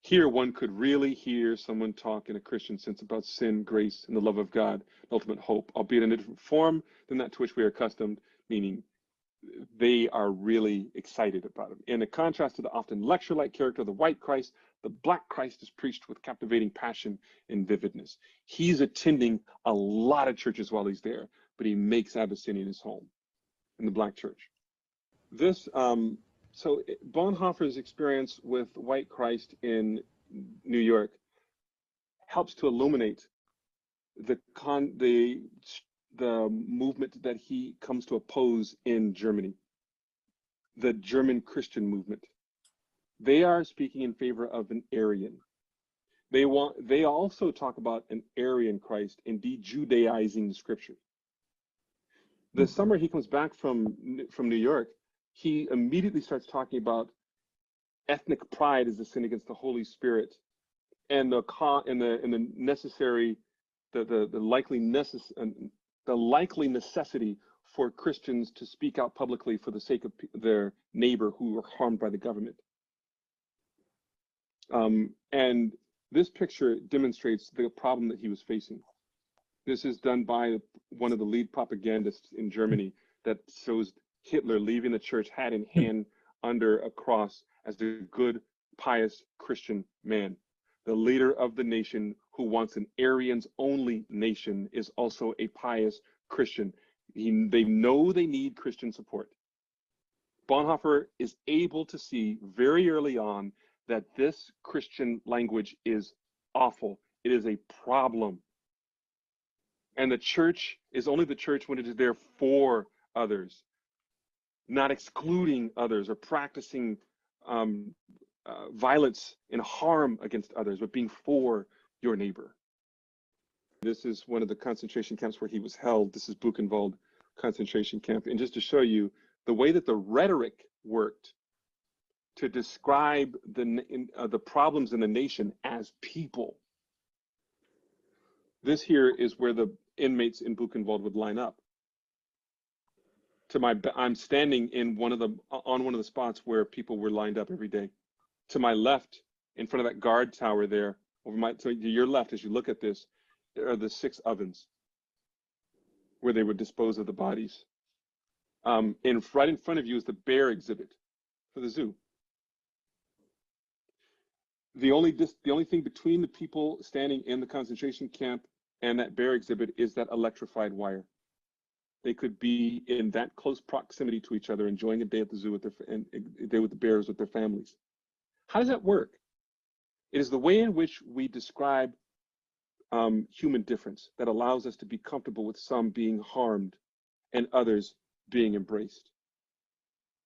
Here one could really hear someone talk in a Christian sense about sin, grace, and the love of God, and ultimate hope, albeit in a different form than that to which we are accustomed, meaning they are really excited about it. In a contrast to the often lecture-like character of the white Christ, the black Christ is preached with captivating passion and vividness. He's attending a lot of churches while he's there, but he makes Abyssinian his home in the black church. This, so Bonhoeffer's experience with white Christ in New York helps to illuminate the the movement that he comes to oppose in Germany, the German Christian movement. They are speaking in favor of an Arian. They also talk about an Arian Christ, indeed Judaizing the scripture. The summer he comes back from New York, he immediately starts talking about ethnic pride as a sin against the Holy Spirit, and the likely necessity for Christians to speak out publicly for the sake of their neighbor who were harmed by the government. And this picture demonstrates the problem that he was facing. This is done by one of the lead propagandists in Germany that shows Hitler leaving the church hat in hand under a cross as a good, pious Christian man. The leader of the nation who wants an Aryans only nation is also a pious Christian. They know they need Christian support. Bonhoeffer is able to see very early on that this Christian language is awful. It is a problem. And the church is only the church when it is there for others, not excluding others or practicing violence and harm against others, but being for your neighbor. This is one of the concentration camps where he was held. This is Buchenwald concentration camp. And just to show you the way that the rhetoric worked to describe the problems in the nation as people. This here is where the inmates in Buchenwald would line up. I'm standing in on one of the spots where people were lined up every day. To my left, in front of that guard tower there, to your left, as you look at this, there are the 6 ovens where they would dispose of the bodies. Right in front of you is the bear exhibit for the zoo. The only thing between the people standing in the concentration camp and that bear exhibit is that electrified wire. They could be in that close proximity to each other, enjoying a day at the zoo with the bears with their families. How does that work? It is the way in which we describe human difference that allows us to be comfortable with some being harmed and others being embraced.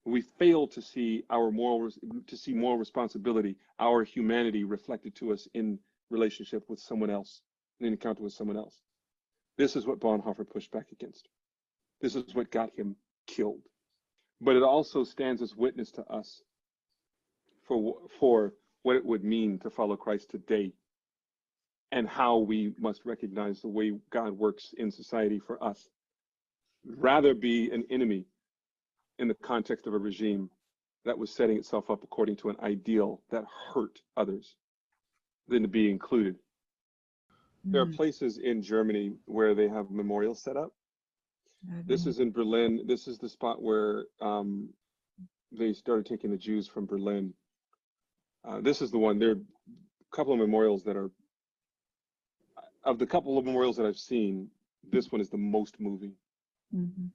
We fail to see moral responsibility, our humanity reflected to us in relationship with someone else, in encounter with someone else. This is what Bonhoeffer pushed back against. This is what got him killed. But it also stands as witness to us for what it would mean to follow Christ today and how we must recognize the way God works in society for us. Rather be an enemy in the context of a regime that was setting itself up according to an ideal that hurt others than to be included. There are places in Germany where they have memorials set up. This is in Berlin. This is the spot where they started taking the Jews from Berlin. This is the one. There are a couple of memorials that are, of the couple of memorials that I've seen, this one is the most moving. Mm-hmm.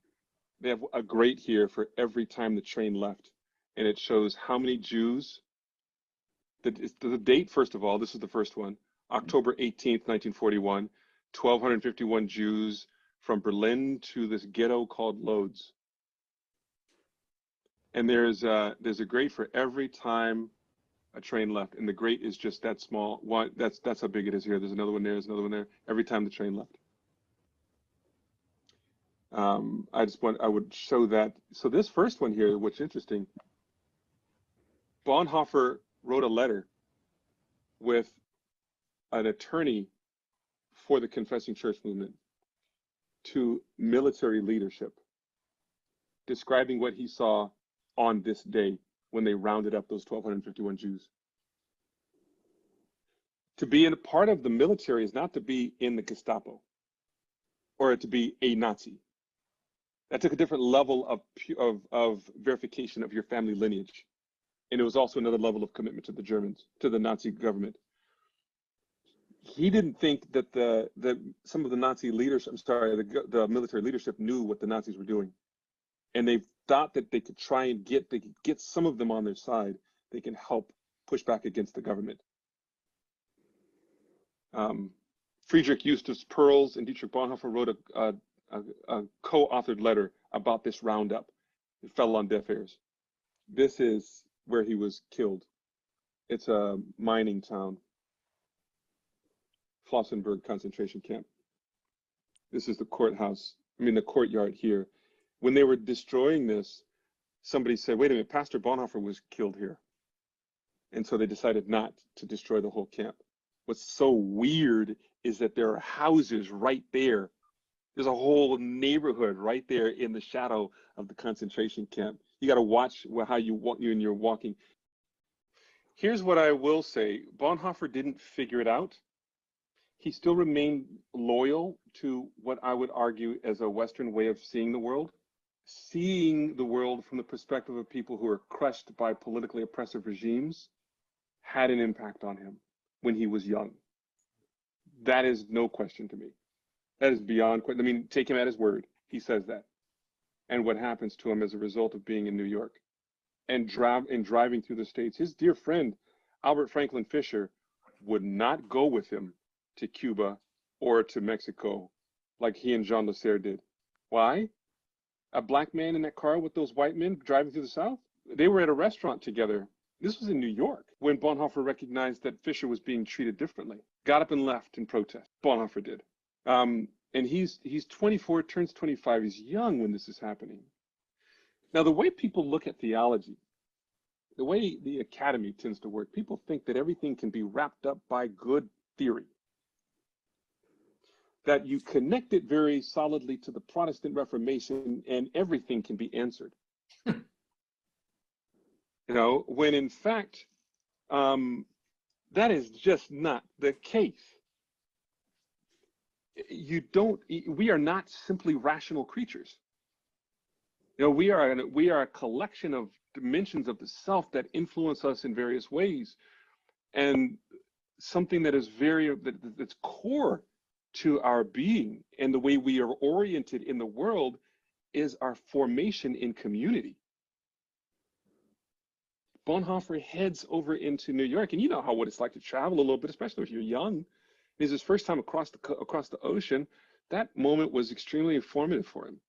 They have a grate here for every time the train left, and it shows how many Jews. The date, first of all, this is the first one, October 18th, 1941, 1,251 Jews from Berlin to this ghetto called Lodz. And there's a grate for every time a train left, and the grate is just that small. That's how big it is here. There's another one there. There's another one there. Every time the train left. I would show that. So this first one here, what's interesting, Bonhoeffer wrote a letter with an attorney for the Confessing Church movement to military leadership, describing what he saw on this day when they rounded up those 1,251 Jews. To be in a part of the military is not to be in the Gestapo or to be a Nazi. That took a different level of verification of your family lineage. And it was also another level of commitment to the Germans, to the Nazi government. He didn't think that some of the Nazi leadership, the military leadership knew what the Nazis were doing. And they thought that they could try and get some of them on their side. They can help push back against the government. Friedrich Justus Perls and Dietrich Bonhoeffer wrote a co-authored letter about this roundup. It fell on deaf ears. This is where he was killed. It's a mining town, Flossenburg concentration camp. This is the courthouse, the courtyard here. When they were destroying this, somebody said, wait a minute, Pastor Bonhoeffer was killed here. And so they decided not to destroy the whole camp. What's so weird is that there are houses right there. There's a whole neighborhood right there in the shadow of the concentration camp. You got to watch how you walk when you're walking. Here's what I will say. Bonhoeffer didn't figure it out. He still remained loyal to what I would argue as a Western way of seeing the world from the perspective of people who are crushed by politically oppressive regimes, had an impact on him when he was young. That is no question to me. That is beyond question. Take him at his word. He says that. And what happens to him as a result of being in New York and driving through the States. His dear friend, Albert Franklin Fisher, would not go with him to Cuba or to Mexico like he and Jean Lasserre did. Why? A black man in that car with those white men driving through the South? They were at a restaurant together. This was in New York when Bonhoeffer recognized that Fisher was being treated differently. Got up and left in protest. Bonhoeffer did. And he's 24, turns 25. He's young when this is happening. Now, the way people look at theology, the way the academy tends to work, people think that everything can be wrapped up by good theory. That you connect it very solidly to the Protestant Reformation and everything can be answered. When in fact, that is just not the case. We are not simply rational creatures. We are a collection of dimensions of the self that influence us in various ways. And something that is that's core to our being and the way we are oriented in the world is our formation in community. Bonhoeffer heads over into New York, and you know what it's like to travel a little bit, especially if you're young. It's his first time across the ocean. That moment was extremely informative for him.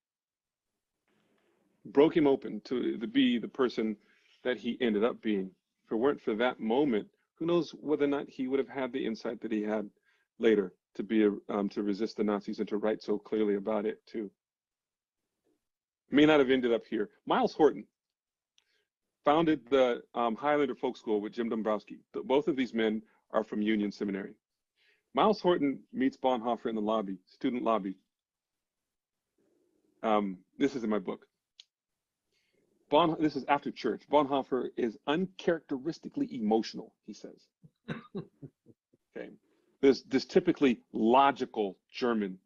Broke him open to be the person that he ended up being. If it weren't for that moment, who knows whether or not he would have had the insight that he had later to be to resist the Nazis and to write so clearly about it too. May not have ended up here. Miles Horton founded the Highlander Folk School with Jim Dombrowski. Both of these men are from Union Seminary. Miles Horton meets Bonhoeffer in the lobby, student lobby. This is in my book. This is after church. Bonhoeffer is uncharacteristically emotional, he says. Okay, this typically logical German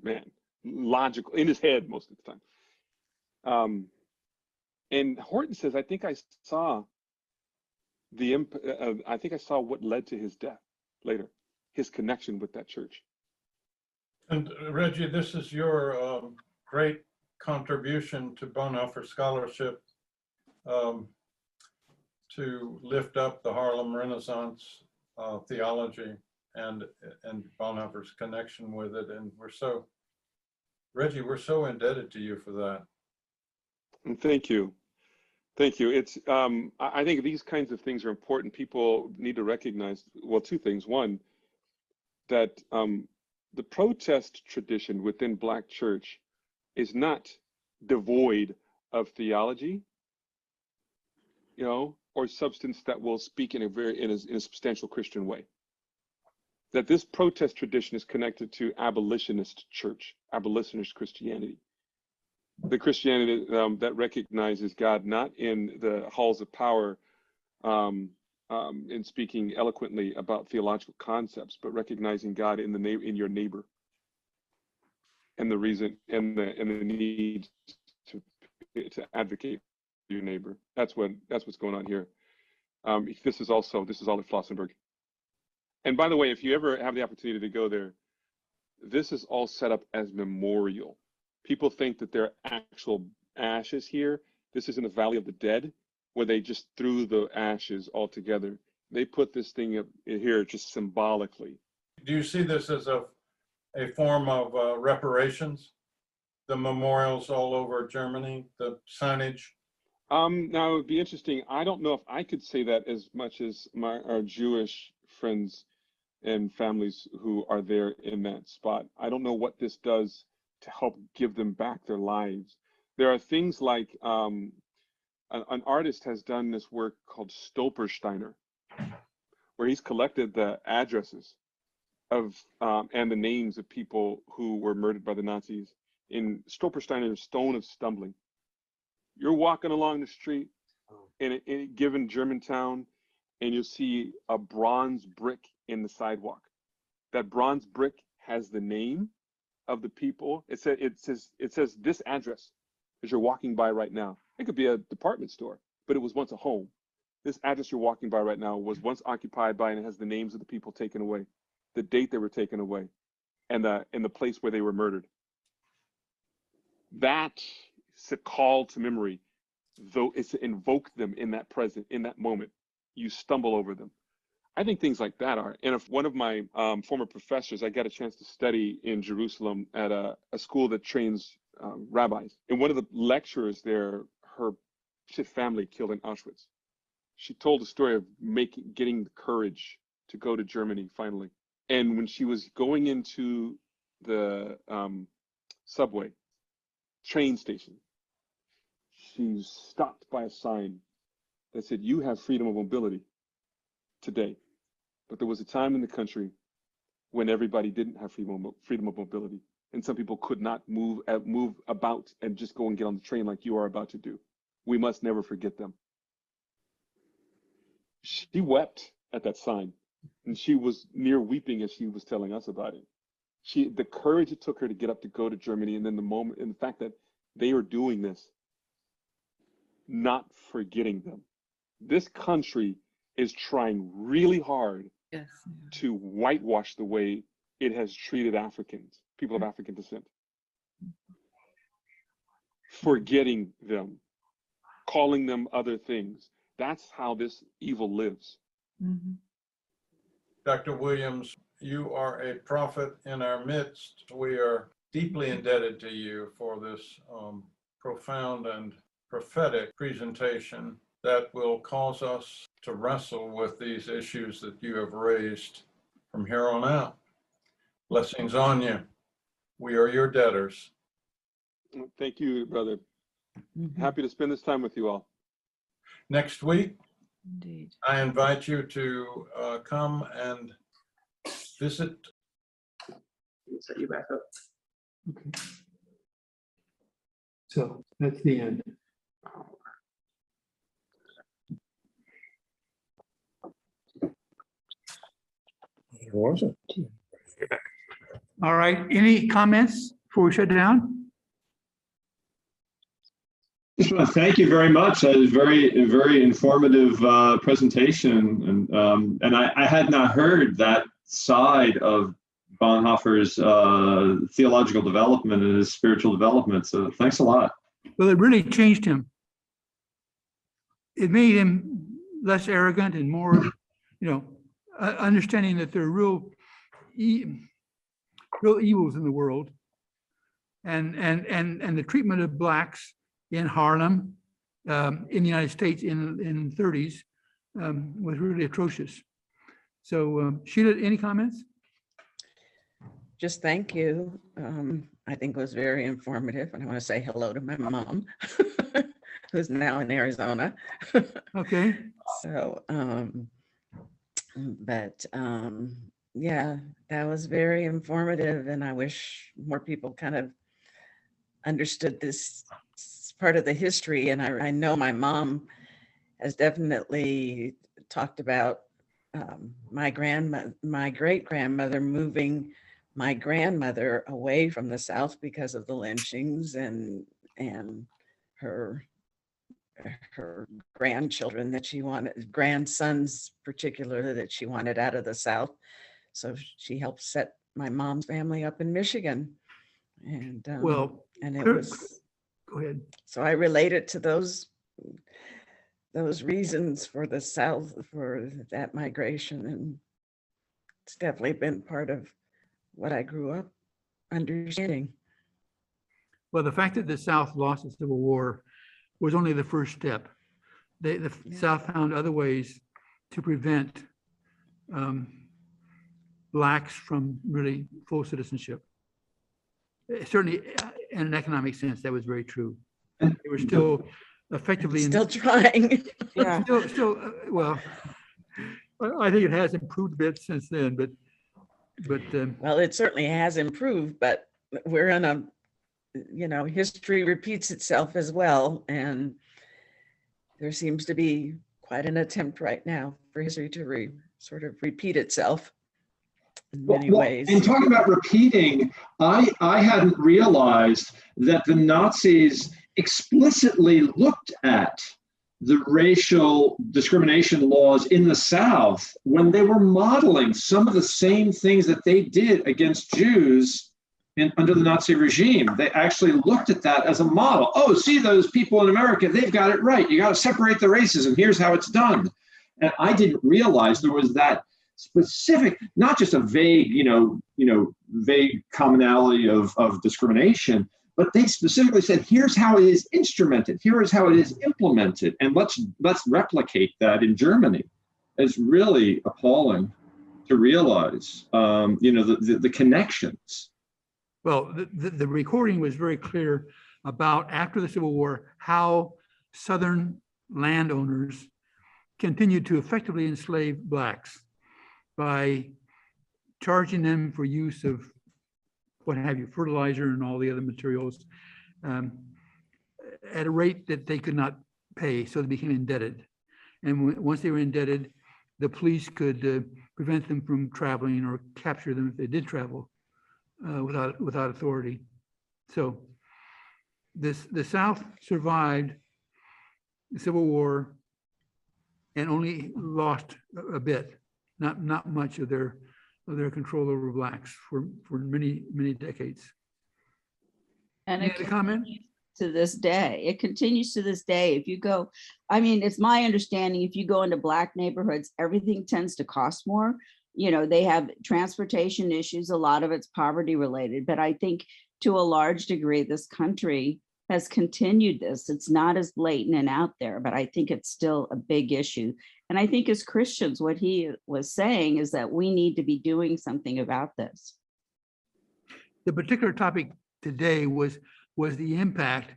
man, logical in his head most of the time. And Horton says, I think I saw what led to his death later, his connection with that church. And Reggie, this is your great contribution to Bonhoeffer scholarship to lift up the Harlem Renaissance theology and Bonhoeffer's connection with it. And Reggie, we're so indebted to you for that. And thank you. Thank you. It's I think these kinds of things are important. People need to recognize, well, two things. One, that the protest tradition within Black church is not devoid of theology, or substance that will speak in a substantial Christian way. That this protest tradition is connected to abolitionist church, abolitionist Christianity. The Christianity that recognizes God not in the halls of power in speaking eloquently about theological concepts, but recognizing God in your neighbor, and the reason and the need to advocate for your neighbor. That's what's going on here. This is all at Flossenburg. And by the way, if you ever have the opportunity to go there, this is all set up as memorial. People think that there are actual ashes here. This is in the Valley of the Dead, where they just threw the ashes all together. They put this thing up here just symbolically. Do you see this as a form of reparations? The memorials all over Germany, the signage? Now it would be interesting. I don't know if I could say that as much as our Jewish friends and families who are there in that spot. I don't know what this does to help give them back their lives. There are things like an artist has done this work called Stolpersteiner, where he's collected the addresses of and the names of people who were murdered by the Nazis in Stolpersteiner, Stone of Stumbling. You're walking along the street in a given German town, and you'll see a bronze brick in the sidewalk. That bronze brick has the name of the people. It says this address as you're walking by right now. It could be a department store, but it was once a home. This address you're walking by right now was once occupied by, and it has the names of the people taken away, the date they were taken away, and the place where they were murdered. That's a call to memory, though it's to invoke them in that present, in that moment. You stumble over them. I think things like that are, and if one of my former professors, I got a chance to study in Jerusalem at a school that trains rabbis. And one of the lecturers there, her family killed in Auschwitz. She told the story of getting the courage to go to Germany finally. And when she was going into the subway, train station, she was stopped by a sign that said, "You have freedom of mobility today." But there was a time in the country when everybody didn't have freedom of mobility, and some people could not move about and just go and get on the train like you are about to do. We must never forget them. She wept at that sign, and she was near weeping as she was telling us about it. The courage it took her to get up to go to Germany, and then the moment, and the fact that they are doing this, not forgetting them. This country is trying really hard to whitewash the way it has treated Africans, people of African descent. Forgetting them, calling them other things. That's how this evil lives. Mm-hmm. Dr. Williams, you are a prophet in our midst. We are deeply indebted to you for this profound and prophetic presentation that will cause us to wrestle with these issues that you have raised from here on out. Blessings on you. We are your debtors. Thank you, brother. Mm-hmm. Happy to spend this time with you all. Next week, Indeed. I invite you to come and visit. Set you back up. Okay. So that's the end. It wasn't. All right, any comments before we shut down? Just want to thank you very much. That was very informative presentation, and I had not heard that side of Bonhoeffer's theological development and his spiritual development. So thanks a lot. Well, it really changed him. It made him less arrogant and more, understanding that there are real evils in the world, and the treatment of blacks in Harlem, in the United States in the 30s, was really atrocious. So, Sheila, any comments? Just thank you. I think it was very informative. And I want to say hello to my mom, who's now in Arizona. Okay. So, yeah, that was very informative. And I wish more people kind of understood this part of the history. And I know my mom has definitely talked about my great-grandmother moving my grandmother away from the South because of the lynchings, and her grandchildren that she wanted, grandsons particularly, that she wanted out of the South. So she helped set my mom's family up in Michigan. And and it was, go ahead. So I relate it to those reasons for the South, for that migration. And it's definitely been part of what I grew up understanding. Well, the fact that the South lost the Civil War was only the first step. The South found other ways to prevent blacks from really full citizenship. Certainly, in an economic sense, that was very true. They were still effectively Still trying. Yeah. well, I think it has improved a bit since then, but Well, it certainly has improved, but we're in a, history repeats itself as well. And there seems to be quite an attempt right now for history to sort of repeat itself in many ways. And talking about repeating, I hadn't realized that the Nazis explicitly looked at the racial discrimination laws in the South when they were modeling some of the same things that they did against Jews under the Nazi regime. They actually looked at that as a model. Oh, see those people in America, they've got it right. You got to separate the races, and here's how it's done. And I didn't realize there was that specific, not just a vague, vague commonality of discrimination, but they specifically said, here's how it is instrumented, here is how it is implemented, and let's replicate that in Germany. It's really appalling to realize, the connections. well, the recording was very clear about, after the Civil War, how Southern landowners continued to effectively enslave blacks by charging them for use of what have you, fertilizer and all the other materials, at a rate that they could not pay, so they became indebted. And once they were indebted, the police could prevent them from traveling or capture them if they did travel without authority. So the South survived the Civil War and only lost a bit, not much of their control over blacks for many, many decades. And Any it other comment? continues to this day. It continues to this day. If you go, I mean, it's my understanding, if you go into Black neighborhoods, everything tends to cost more. They have transportation issues. A lot of it's poverty related, but I think to a large degree, this country has continued this. It's not as blatant and out there, but I think it's still a big issue. And I think as Christians, what he was saying is that we need to be doing something about this. The particular topic today was the impact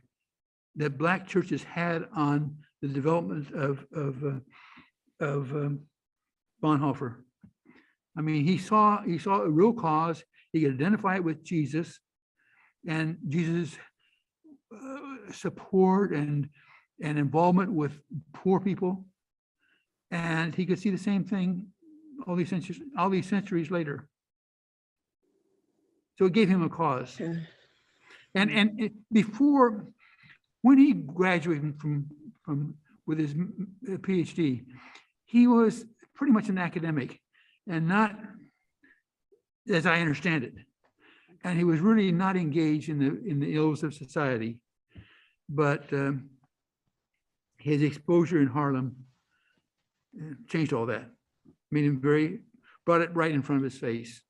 that Black churches had on the development of Bonhoeffer. I mean, he saw a real cause. He could identify it with Jesus and Jesus' support and involvement with poor people. And he could see the same thing all these centuries later. So it gave him a cause. And before, when he graduated with his PhD, he was pretty much an academic and not, as I understand it. And he was really not engaged in the ills of society. But his exposure in Harlem changed all that. Made him brought it right in front of his face.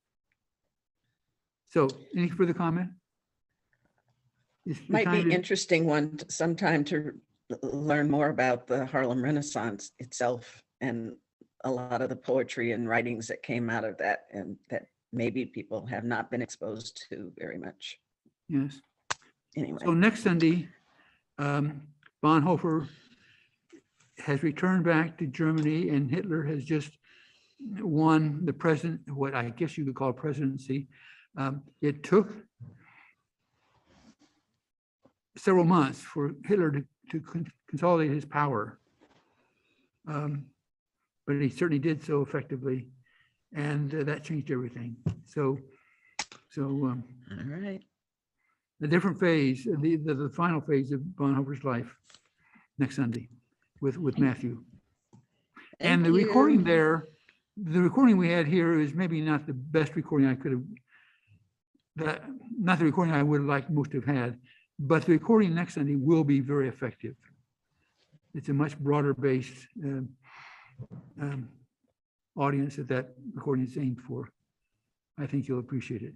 So, any further comment? Might be interesting one sometime to learn more about the Harlem Renaissance itself and a lot of the poetry and writings that came out of that, and that maybe people have not been exposed to very much. Yes. Anyway. So next Sunday, Bonhoeffer has returned back to Germany, and Hitler has just won the what I guess you could call presidency. It took several months for Hitler to consolidate his power, but he certainly did so effectively, and that changed everything. So all right. a different phase, the final phase of Bonhoeffer's life next Sunday with Matthew. And the recording there, the recording we had here is maybe not the best recording I could have, not the recording I would have liked most to have had, but the recording next Sunday will be very effective. It's a much broader based audience that recording is aimed for. I think you'll appreciate it.